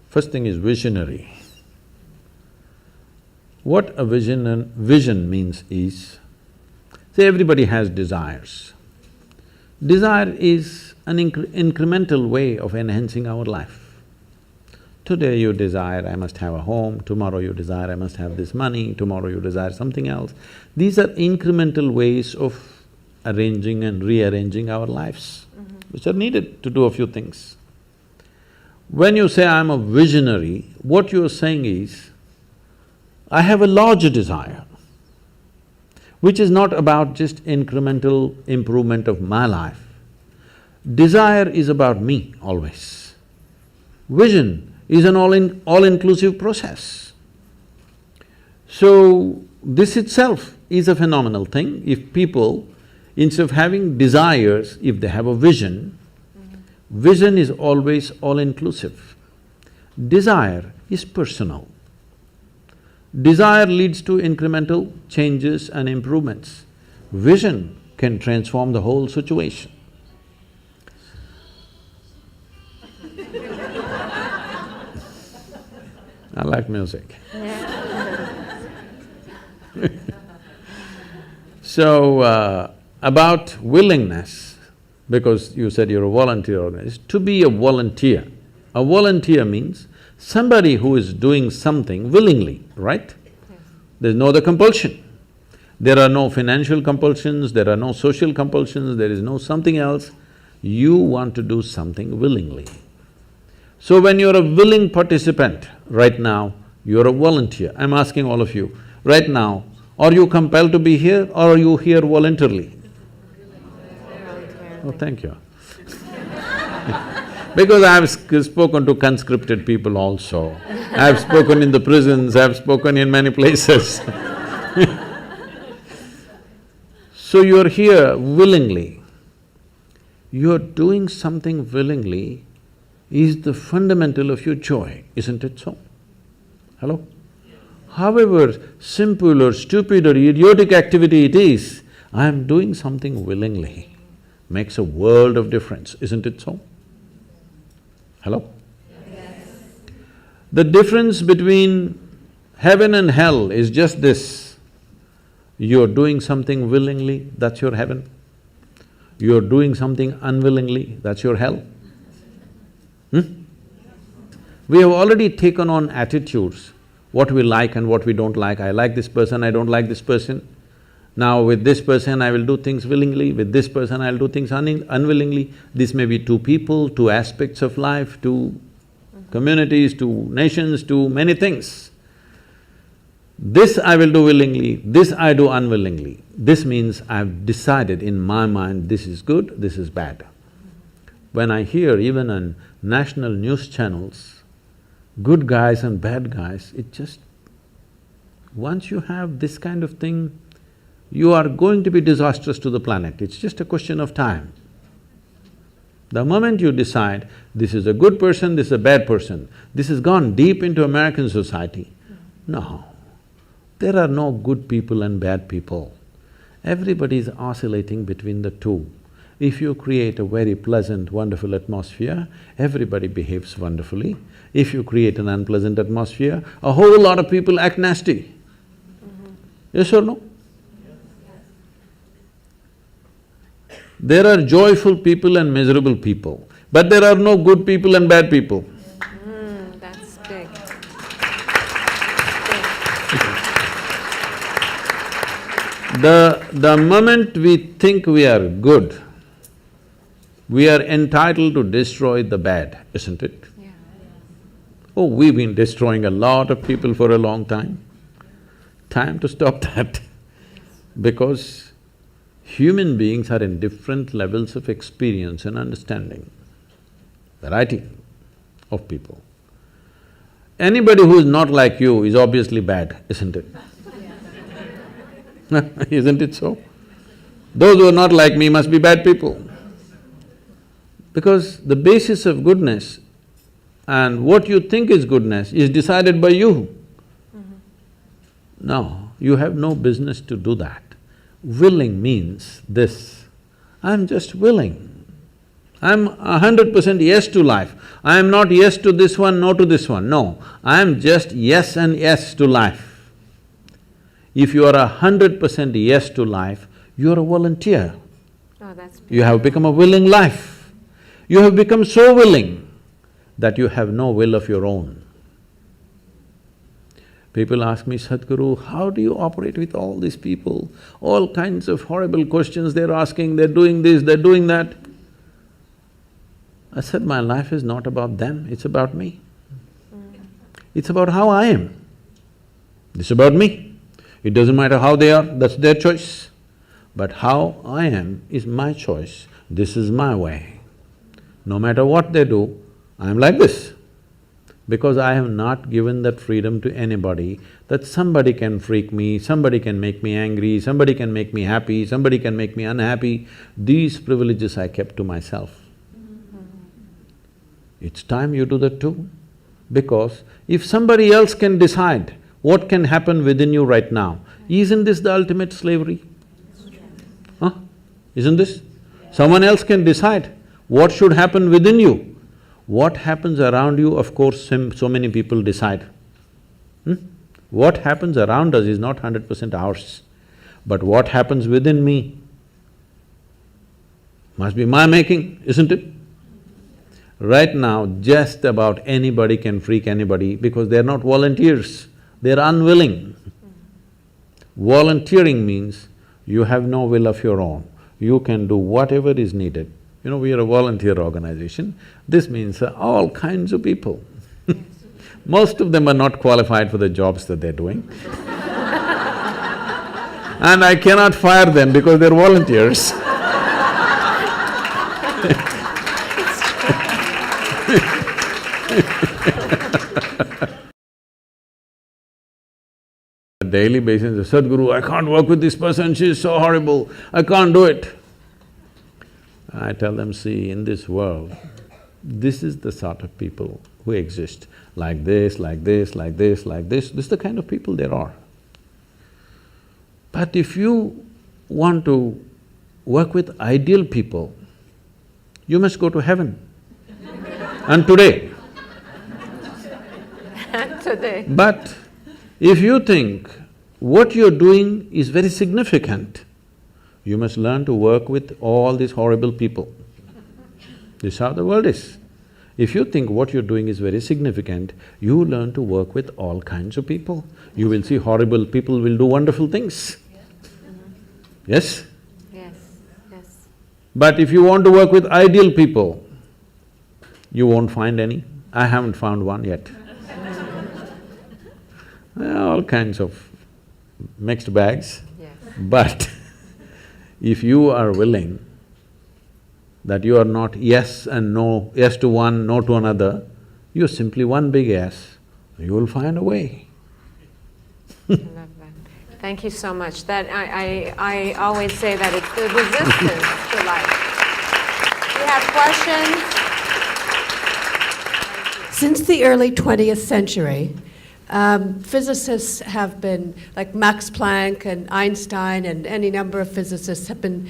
first thing is visionary. What a vision means is, say everybody has desires. Desire is an incremental way of enhancing our life. Today you desire, I must have a home, tomorrow you desire, I must have this money, tomorrow you desire something else. These are incremental ways of arranging and rearranging our lives, which are needed to do a few things. When you say, I'm a visionary, what you're saying is, I have a larger desire, which is not about just incremental improvement of my life. Desire is about me always. Vision is an all-inclusive process. So, this itself is a phenomenal thing. If people, instead of having desires, if they have a vision, vision is always all-inclusive. Desire is personal. Desire leads to incremental changes and improvements. Vision can transform the whole situation. I like music. So, about willingness, because you said you're a volunteer organization, to be a volunteer means somebody who is doing something willingly, right? Yes. There's no other compulsion. There are no financial compulsions, there are no social compulsions, there is no something else. You want to do something willingly. So when you're a willing participant, right now, you're a volunteer. I'm asking all of you, right now, are you compelled to be here or are you here voluntarily? Oh, thank you. Because I've spoken to conscripted people also. I've spoken in the prisons, I've spoken in many places. So you're here willingly. You're doing something willingly is the fundamental of your joy, isn't it so? Hello? However simple or stupid or idiotic activity it is, I'm doing something willingly, makes a world of difference, isn't it so? Hello? Yes. The difference between heaven and hell is just this. You're doing something willingly, that's your heaven. You're doing something unwillingly, that's your hell. We have already taken on attitudes, what we like and what we don't like. I like this person, I don't like this person. Now with this person I will do things willingly, with this person I'll do things unwillingly. This may be two people, two aspects of life, two communities, two nations, two many things. This I will do willingly, this I do unwillingly. This means I've decided in my mind, this is good, this is bad. When I hear even on national news channels, good guys and bad guys, it just… once you have this kind of thing, you are going to be disastrous to the planet, it's just a question of time. The moment you decide, this is a good person, this is a bad person, this has gone deep into American society. No, there are no good people and bad people. Everybody is oscillating between the two. If you create a very pleasant, wonderful atmosphere, everybody behaves wonderfully. If you create an unpleasant atmosphere, a whole lot of people act nasty. Yes or no? There are joyful people and miserable people, but there are no good people and bad people. That's big. The moment we think we are good, we are entitled to destroy the bad, isn't it? Yeah. Oh, we've been destroying a lot of people for a long time. Time to stop that because human beings are in different levels of experience and understanding, variety of people. Anybody who is not like you is obviously bad, isn't it? Isn't it so? Those who are not like me must be bad people. Because the basis of goodness and what you think is goodness is decided by you. No, you have no business to do that. Willing means this, I'm just willing. I'm 100% yes to life. I am not yes to this one, no to this one, no. I am just yes and yes to life. If you are 100% yes to life, you are a volunteer. Oh, that's beautiful. You have become a willing life. You have become so willing that you have no will of your own. People ask me, Sadhguru, how do you operate with all these people? All kinds of horrible questions they're asking, they're doing this, they're doing that. I said, my life is not about them, it's about me. It's about how I am. It's about me. It doesn't matter how they are, that's their choice. But how I am is my choice, this is my way. No matter what they do, I'm like this. Because I have not given that freedom to anybody that somebody can freak me, somebody can make me angry, somebody can make me happy, somebody can make me unhappy. These privileges I kept to myself. It's time you do that too. Because if somebody else can decide what can happen within you right now, isn't this the ultimate slavery? Huh? Isn't this? Someone else can decide what should happen within you. What happens around you, of course, so many people decide. What happens around us is not 100% ours. But what happens within me must be my making, isn't it? Right now, just about anybody can freak anybody because they're not volunteers, they're unwilling. Volunteering means you have no will of your own, you can do whatever is needed. You know, we are a volunteer organization, this means all kinds of people. Most of them are not qualified for the jobs that they're doing. And I cannot fire them because they're volunteers. On a daily basis, Sadhguru, I can't work with this person, she's so horrible, I can't do it. I tell them, see, in this world, this is the sort of people who exist, like this, like this, like this, like this is the kind of people there are. But if you want to work with ideal people, you must go to heaven. And today. Today. But if you think what you're doing is very significant, you must learn to work with all these horrible people. This is how the world is. If you think what you're doing is very significant, you learn to work with all kinds of people. You will see horrible people will do wonderful things. Yes? Yes, yes. But if you want to work with ideal people, you won't find any. I haven't found one yet. All kinds of mixed bags. Yes. But if you are willing that you are not yes and no, yes to one, no to another, you're simply one big yes, you will find a way. I love that. Thank you so much. That I always say that it's the resistance to life. You have questions? Since the early 20th century, physicists have been, like Max Planck and Einstein and any number of physicists have been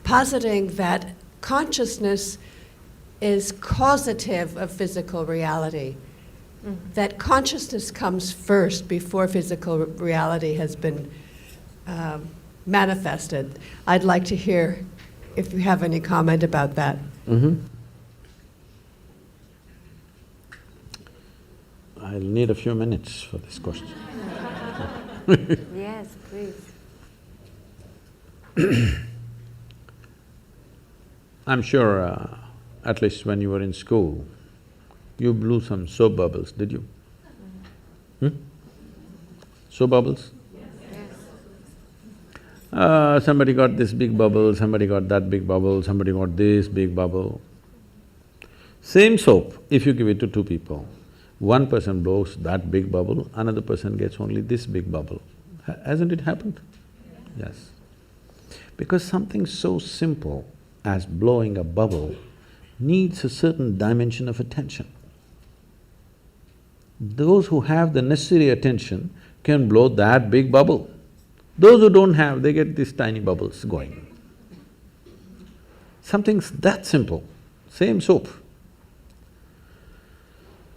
positing that consciousness is causative of physical reality. That consciousness comes first before physical reality has been manifested. I'd like to hear if you have any comment about that. I'll need a few minutes for this question. Yes, please. I'm sure, at least when you were in school, you blew some soap bubbles, did you? Soap bubbles? Yes. Somebody got this big bubble, somebody got that big bubble, somebody got this big bubble. Same soap, if you give it to two people, one person blows that big bubble, another person gets only this big bubble. Hasn't it happened? Yes. Because something so simple as blowing a bubble needs a certain dimension of attention. Those who have the necessary attention can blow that big bubble. Those who don't have, they get these tiny bubbles going. Something's that simple, same soap.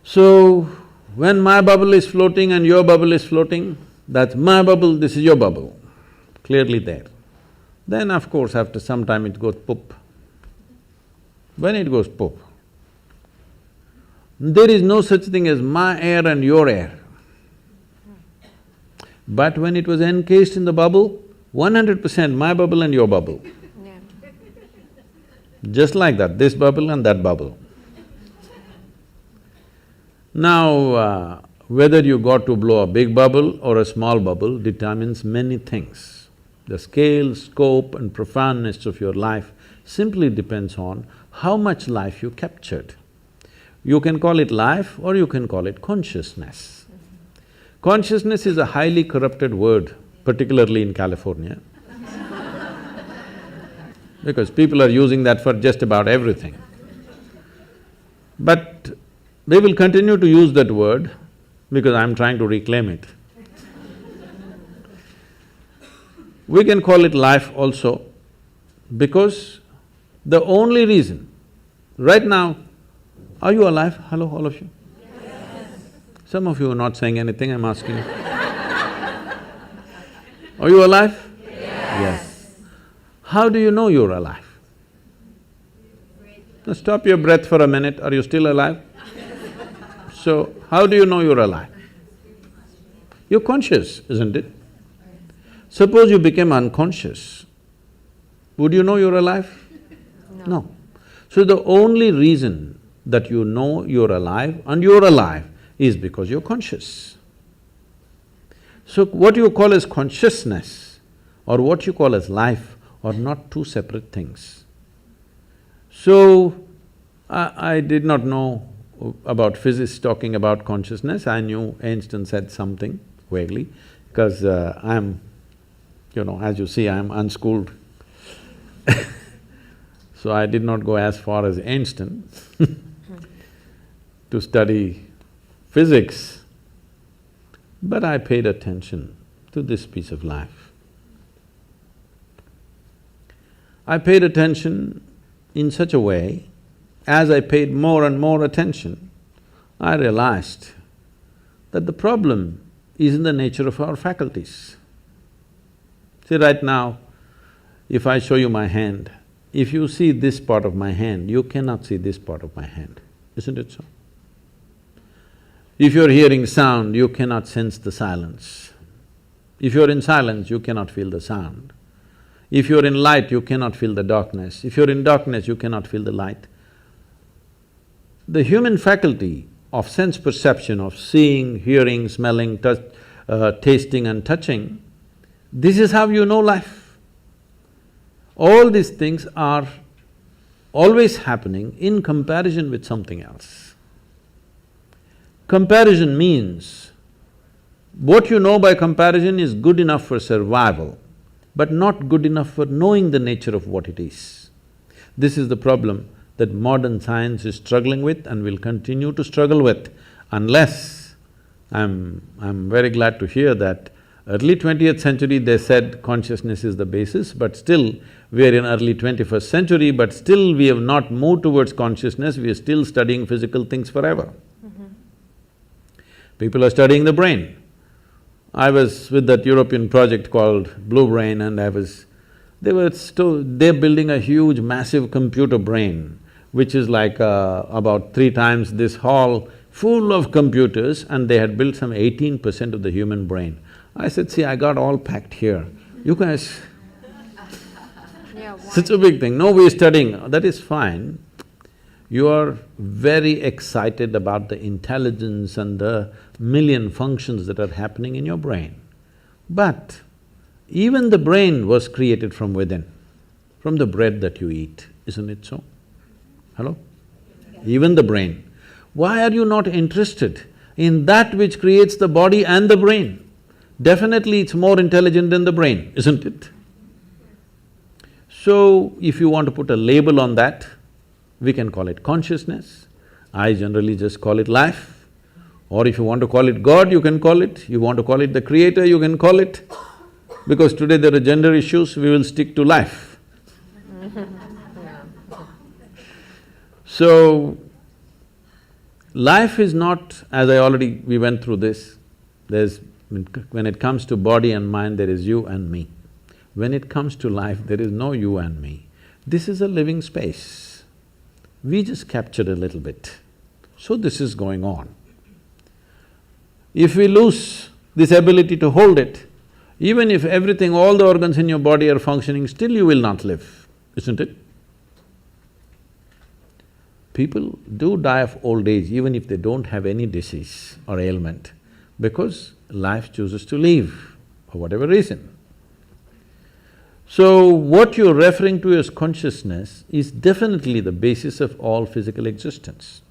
So, when my bubble is floating and your bubble is floating, that's my bubble, this is your bubble, clearly there. Then of course, after some time it goes poop. When it goes poop, there is no such thing as my air and your air. But when it was encased in the bubble, 100% my bubble and your bubble. Yeah. Just like that, this bubble and that bubble. Now, whether you got to blow a big bubble or a small bubble determines many things. The scale, scope and profoundness of your life simply depends on how much life you captured. You can call it life or you can call it consciousness. Consciousness is a highly corrupted word, particularly in California, because people are using that for just about everything. But they will continue to use that word because I'm trying to reclaim it. We can call it life also because the only reason… Right now, are you alive? Hello, all of you? Yes. Some of you are not saying anything, I'm asking you. Are you alive? Yes. How do you know you're alive? Now stop your breath for a minute, are you still alive? So, how do you know you're alive? You're conscious, isn't it? Suppose you became unconscious, would you know you're alive? No. So the only reason that you know you're alive and you're alive is because you're conscious. So what you call as consciousness or what you call as life are not two separate things. So, I did not know about physicists talking about consciousness, I knew Einstein said something vaguely, because I'm, as you see, I'm unschooled. So I did not go as far as Einstein to study physics, but I paid attention to this piece of life. I paid attention in such a way, as I paid more and more attention, I realized that the problem is in the nature of our faculties. See, right now, if I show you my hand, if you see this part of my hand, you cannot see this part of my hand, isn't it so? If you're hearing sound, you cannot sense the silence. If you're in silence, you cannot feel the sound. If you're in light, you cannot feel the darkness. If you're in darkness, you cannot feel the light. The human faculty of sense perception, of seeing, hearing, smelling, tasting and touching, this is how you know life. All these things are always happening in comparison with something else. Comparison means, what you know by comparison is good enough for survival, but not good enough for knowing the nature of what it is. This is the problem that modern science is struggling with and will continue to struggle with, unless… I'm very glad to hear that early 20th century they said consciousness is the basis, but still we are in early 21st century, but still we have not moved towards consciousness, we are still studying physical things forever. People are studying the brain. I was with that European project called Blue Brain, and they're building a huge massive computer brain, which is like about 3 times this hall, full of computers, and they had built some 18% of the human brain. I said, see, I got all packed here, you guys… Yeah, such a big thing, no, we're studying, that is fine. You are very excited about the intelligence and the million functions that are happening in your brain. But even the brain was created from within, from the bread that you eat, isn't it so? Hello? Even the brain. Why are you not interested in that which creates the body and the brain? Definitely it's more intelligent than the brain, isn't it? So, if you want to put a label on that, we can call it consciousness. I generally just call it life. Or if you want to call it God, you can call it. You want to call it the creator, you can call it. Because today there are gender issues, we will stick to life. So, life is not… as we went through this, when it comes to body and mind, there is you and me. When it comes to life, there is no you and me. This is a living space. We just captured a little bit. So this is going on. If we lose this ability to hold it, even if everything, all the organs in your body are functioning, still you will not live, isn't it? People do die of old age even if they don't have any disease or ailment, because life chooses to leave for whatever reason. So, what you're referring to as consciousness is definitely the basis of all physical existence.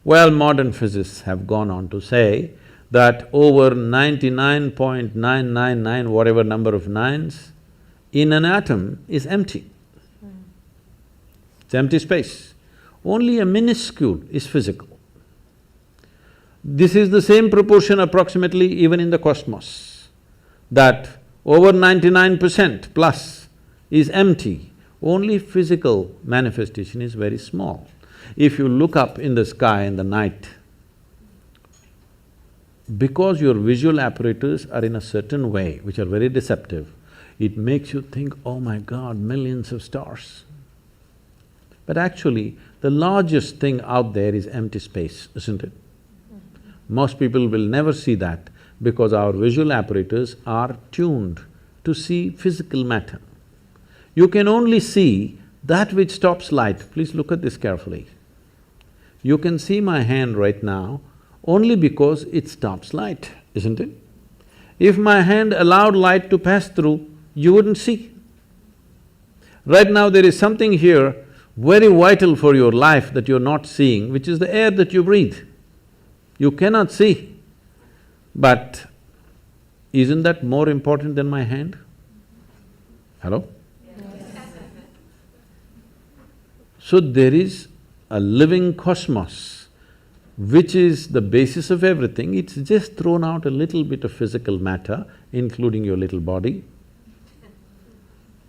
Well, modern physicists have gone on to say that over 99.999 whatever number of nines in an atom is empty. It's empty space. Only a minuscule is physical. This is the same proportion approximately even in the cosmos, that over 99% plus is empty, only physical manifestation is very small. If you look up in the sky in the night, because your visual apparatus are in a certain way, which are very deceptive, it makes you think, oh my God, millions of stars. But actually, the largest thing out there is empty space, isn't it? Most people will never see that because our visual apparatus are tuned to see physical matter. You can only see that which stops light. Please look at this carefully. You can see my hand right now only because it stops light, isn't it? If my hand allowed light to pass through, you wouldn't see. Right now there is something here very vital for your life that you're not seeing, which is the air that you breathe. You cannot see, but isn't that more important than my hand? Hello? Yes. So there is a living cosmos which is the basis of everything. It's just thrown out a little bit of physical matter, including your little body.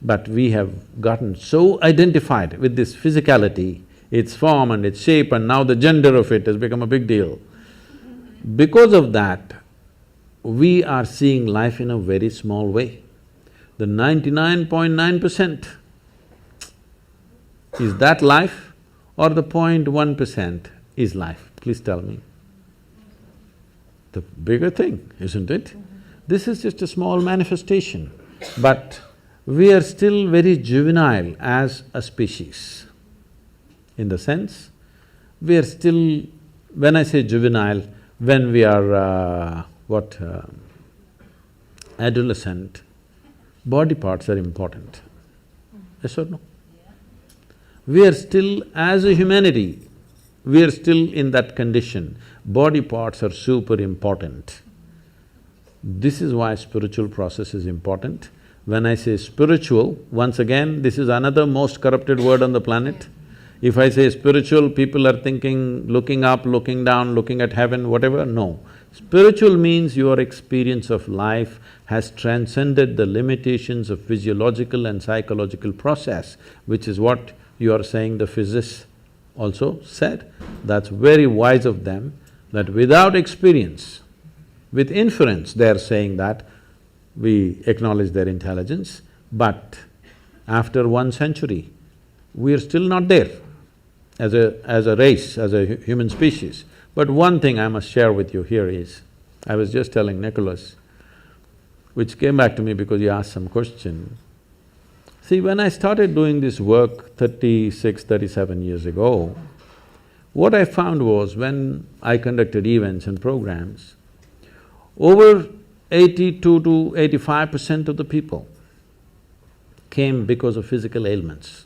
But we have gotten so identified with this physicality, its form and its shape, and now the gender of it has become a big deal. Because of that, we are seeing life in a very small way. The 99.9%, is that life or the 0.1% is life? Please tell me. The bigger thing, isn't it? This is just a small manifestation, but we are still very juvenile as a species. In the sense, we are still… when I say juvenile, when we are adolescent, body parts are important. Yes or no? We are still, as a humanity, we are still in that condition. Body parts are super important. This is why spiritual process is important. When I say spiritual, once again, this is another most corrupted word on the planet. If I say spiritual, people are thinking looking up, looking down, looking at heaven, whatever. No. Spiritual means your experience of life has transcended the limitations of physiological and psychological process, which is what you are saying the physicists also said. That's very wise of them, that without experience, with inference, they are saying that we acknowledge their intelligence, but after 1 century, we are still not there as a race, as a human species. But one thing I must share with you here is, I was just telling Nicholas, which came back to me because he asked some question. See, when I started doing this work 36, 37 years ago, what I found was when I conducted events and programs, over 82 to 85% of the people came because of physical ailments,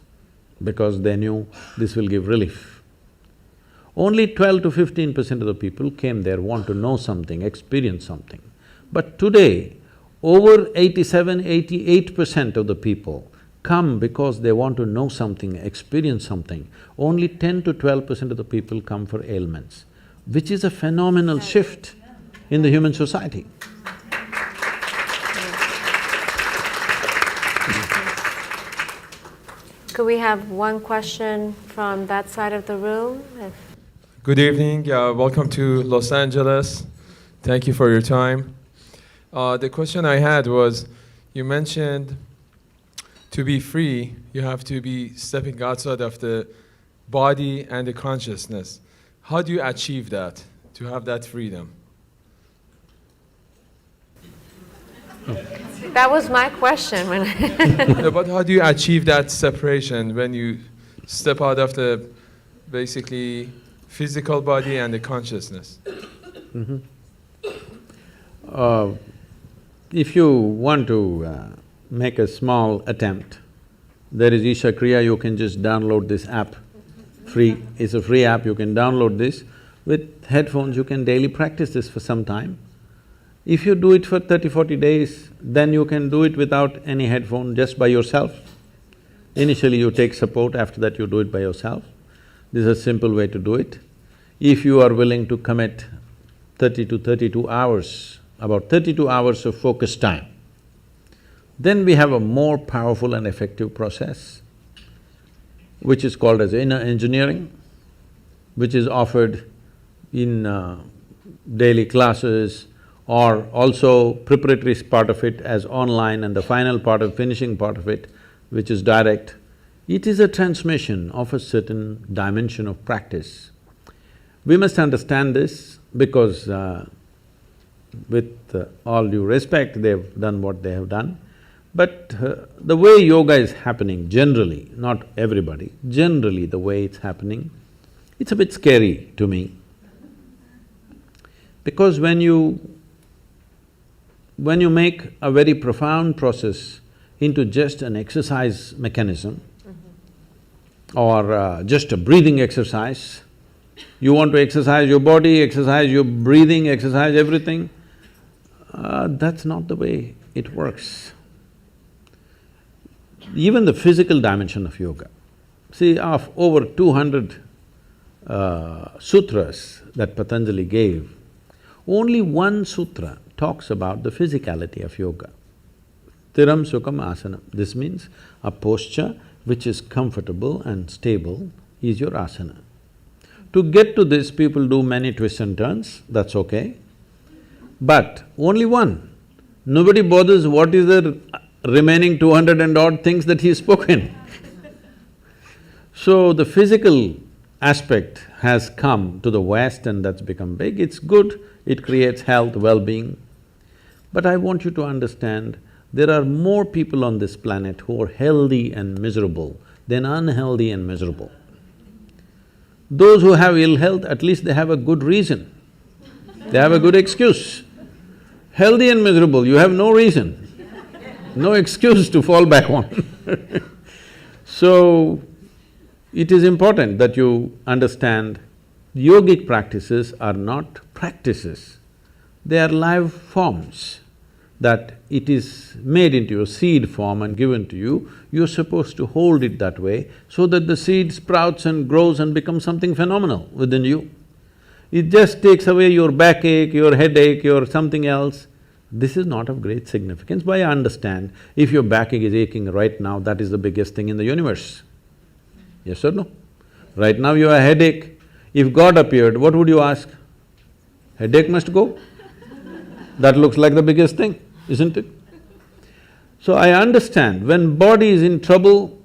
because they knew this will give relief. Only 12 to 15% of the people came there, want to know something, experience something. But today, over 87, 88% of the people come because they want to know something, experience something. Only 10 to 12% of the people come for ailments, which is a phenomenal shift in the human society. Could we have one question from that side of the room? Good evening, welcome to Los Angeles. Thank you for your time. The question I had was, you mentioned to be free, you have to be stepping outside of the body and the consciousness. How do you achieve that, to have that freedom? That was my question when No, but how do you achieve that separation when you step out of the basically physical body and the consciousness? If you want to make a small attempt, there is Isha Kriya, you can just download this app, free, it's a free app, you can download this. With headphones, you can daily practice this for some time. If you do it for 30-40 days, then you can do it without any headphone, just by yourself. Initially you take support, after that you do it by yourself. This is a simple way to do it. If you are willing to commit 30 to 32 hours, about 32 hours of focus time, then we have a more powerful and effective process, which is called as inner engineering, which is offered in daily classes, or also preparatory part of it as online, and the final part of finishing part of it, which is direct. It is a transmission of a certain dimension of practice. We must understand this because with all due respect, they've done what they have done. But the way yoga is happening generally, not everybody, generally the way it's happening, it's a bit scary to me. Because when you make a very profound process into just an exercise mechanism, or just a breathing exercise. You want to exercise your body, exercise your breathing, exercise everything. That's not the way it works. Even the physical dimension of yoga. See, of over 200 sutras that Patanjali gave, only one sutra talks about the physicality of yoga. Thiram Sukham Asana. This means a posture which is comfortable and stable is your asana. To get to this, people do many twists and turns, that's okay. But only one. Nobody bothers what is the remaining 200 and odd things that he's spoken. So the physical aspect has come to the West and that's become big. It's good, it creates health, well-being. But I want you to understand, there are more people on this planet who are healthy and miserable than unhealthy and miserable. Those who have ill health, at least they have a good reason, they have a good excuse. Healthy and miserable, you have no reason, no excuse to fall back on. So, it is important that you understand yogic practices are not practices, they are live forms, that it is made into a seed form and given to you, you're supposed to hold it that way so that the seed sprouts and grows and becomes something phenomenal within you. It just takes away your backache, your headache, your something else. This is not of great significance, but I understand if your backache is aching right now, that is the biggest thing in the universe. Yes or no? Right now you have a headache. If God appeared, what would you ask? Headache must go? That looks like the biggest thing, isn't it? So I understand, when body is in trouble,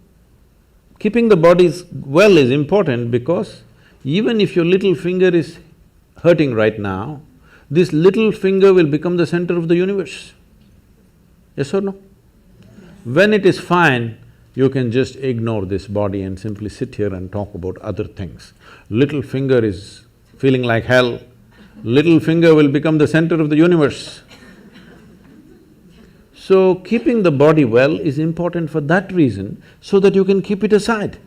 keeping the body well is important because even if your little finger is hurting right now, this little finger will become the center of the universe. Yes or no? When it is fine, you can just ignore this body and simply sit here and talk about other things. Little finger is feeling like hell, little finger will become the center of the universe. So, keeping the body well is important for that reason, so that you can keep it aside.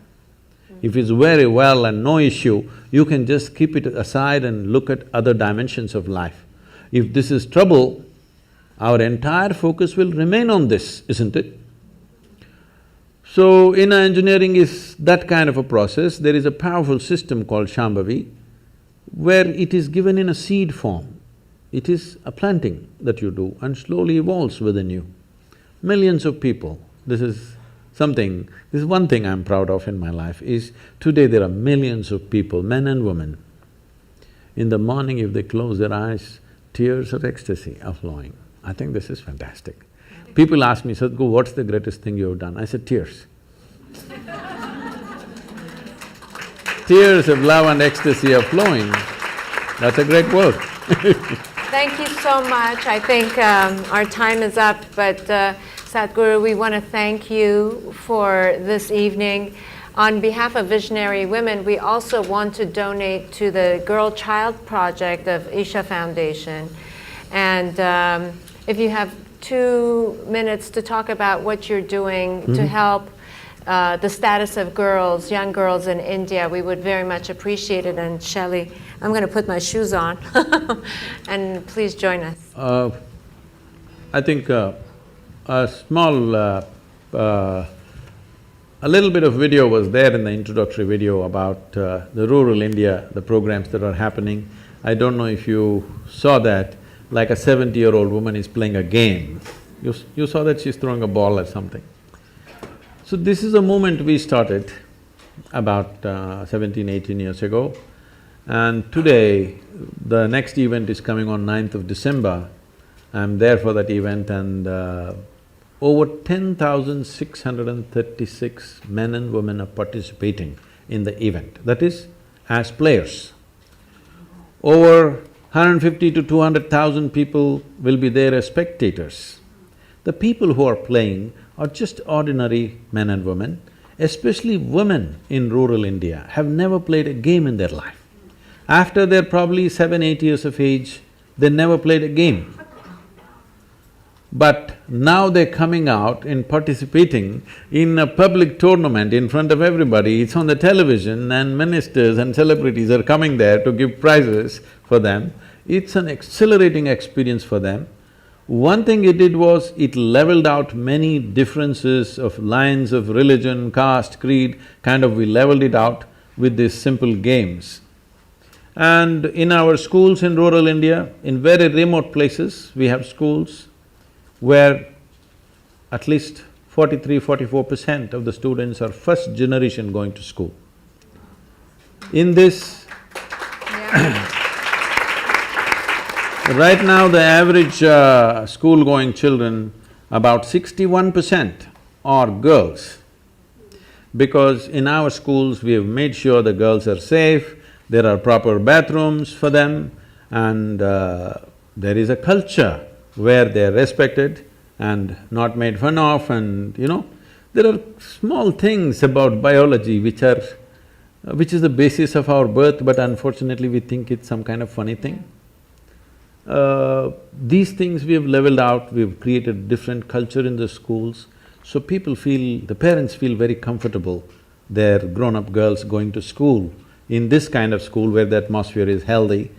If it's very well and no issue, you can just keep it aside and look at other dimensions of life. If this is trouble, our entire focus will remain on this, isn't it? So, inner engineering is that kind of a process. There is a powerful system called Shambhavi, where it is given in a seed form. It is a planting that you do and slowly evolves within you. Millions of people, this is one thing I'm proud of in my life is, today there are millions of people, men and women. In the morning if they close their eyes, tears of ecstasy are flowing. I think this is fantastic. People ask me, Sadhguru, what's the greatest thing you've done? I said, tears. Tears of love and ecstasy are flowing, that's a great work. Thank you so much. I think our time is up, but Sadhguru, we want to thank you for this evening. On behalf of Visionary Women, we also want to donate to the Girl Child Project of Isha Foundation. And if you have 2 minutes to talk about what you're doing to help the status of girls, young girls in India, we would very much appreciate it. And Shelley, I'm going to put my shoes on and please join us. I think a little bit of video was there in the introductory video about the rural India, the programs that are happening. I don't know if you saw that, like a 70-year-old woman is playing a game. You saw that she's throwing a ball or something. So this is a movement we started about 17, 18 years ago. And today, the next event is coming on 9th of December. I'm there for that event and over 10,636 men and women are participating in the event, that is, as players. Over 150 to 200,000 people will be there as spectators. The people who are playing are just ordinary men and women, especially women in rural India have never played a game in their life. After they're probably 7, 8 years of age, they never played a game. But now they're coming out and participating in a public tournament in front of everybody, it's on the television and ministers and celebrities are coming there to give prizes for them. It's an exhilarating experience for them. One thing it did was, it leveled out many differences of lines of religion, caste, creed, we leveled it out with these simple games. And in our schools in rural India, in very remote places, we have schools where at least 43–44% of the students are first generation going to school. In this, right now the average school-going children, about 61% are girls. Because in our schools, we have made sure the girls are safe, there are proper bathrooms for them, and there is a culture where they are respected and not made fun of, and there are small things about biology which is the basis of our birth, but unfortunately we think it's some kind of funny thing. These things we have leveled out, we've created different culture in the schools, so the parents feel very comfortable, their grown-up girls going to school, in this kind of school where the atmosphere is healthy.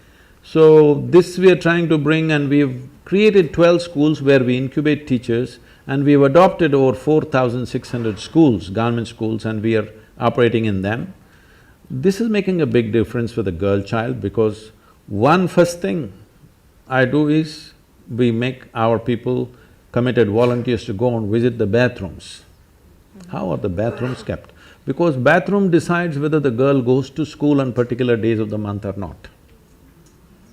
So this we are trying to bring, and we've created 12 schools where we incubate teachers, and we've adopted over 4,600 schools, government schools, and we are operating in them. This is making a big difference for the girl child, because first thing I do is, we make our people committed volunteers to go and visit the bathrooms. How are the bathrooms kept? Because bathroom decides whether the girl goes to school on particular days of the month or not.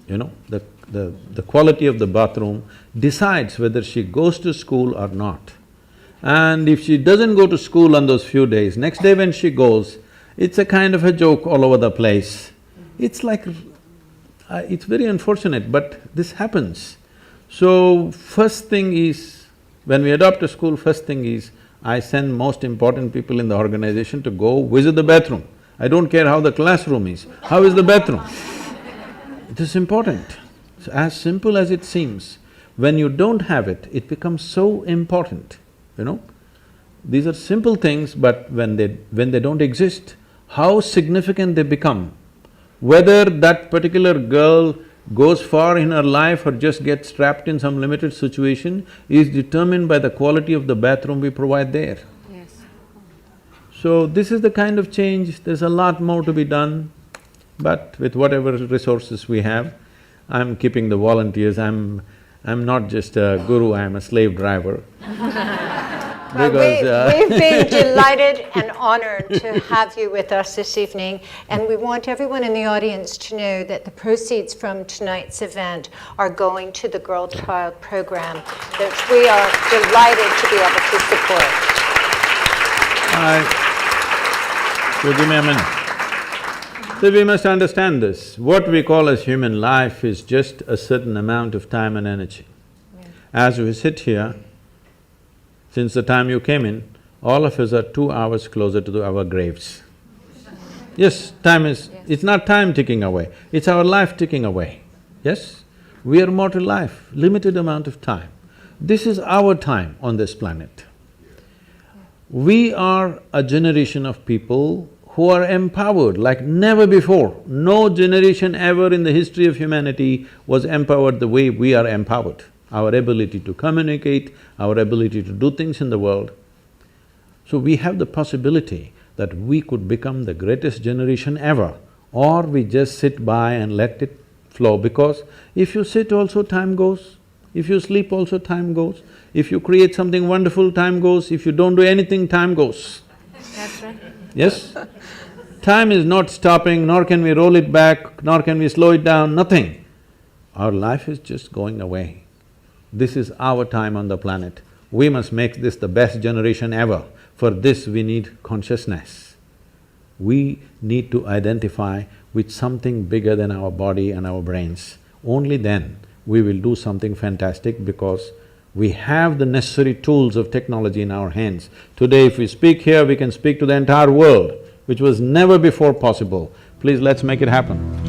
The quality of the bathroom decides whether she goes to school or not. And if she doesn't go to school on those few days, next day when she goes, it's a kind of a joke all over the place. It's like… it's very unfortunate, but this happens. So, first thing is, when we adopt a school, first thing is, I send most important people in the organization to go visit the bathroom. I don't care how the classroom is, how is the bathroom? It is important. So as simple as it seems, when you don't have it, it becomes so important, These are simple things, but when they don't exist, how significant they become. Whether that particular girl goes far in her life or just gets trapped in some limited situation is determined by the quality of the bathroom we provide there. Yes. So this is the kind of change, there's a lot more to be done, but with whatever resources we have, I'm keeping the volunteers, I'm not just a guru, I'm a slave driver. We've been delighted and honored to have you with us this evening, and we want everyone in the audience to know that the proceeds from tonight's event are going to the Girl Child Program that we are delighted to be able to support. So give me a minute. So we must understand this, what we call as human life is just a certain amount of time and energy. As we sit here, since the time you came in, all of us are 2 hours closer to our graves. Yes, time is… it's not time ticking away, it's our life ticking away, yes? We are mortal life, limited amount of time. This is our time on this planet. We are a generation of people who are empowered like never before. No generation ever in the history of humanity was empowered the way we are empowered. Our ability to communicate, our ability to do things in the world. So we have the possibility that we could become the greatest generation ever, or we just sit by and let it flow, because if you sit also time goes, if you sleep also time goes, if you create something wonderful time goes, if you don't do anything time goes. That's right. Yes? Time is not stopping, nor can we roll it back, nor can we slow it down, nothing. Our life is just going away. This is our time on the planet. We must make this the best generation ever. For this we need consciousness. We need to identify with something bigger than our body and our brains. Only then we will do something fantastic, because we have the necessary tools of technology in our hands. Today if we speak here, we can speak to the entire world, which was never before possible. Please, let's make it happen.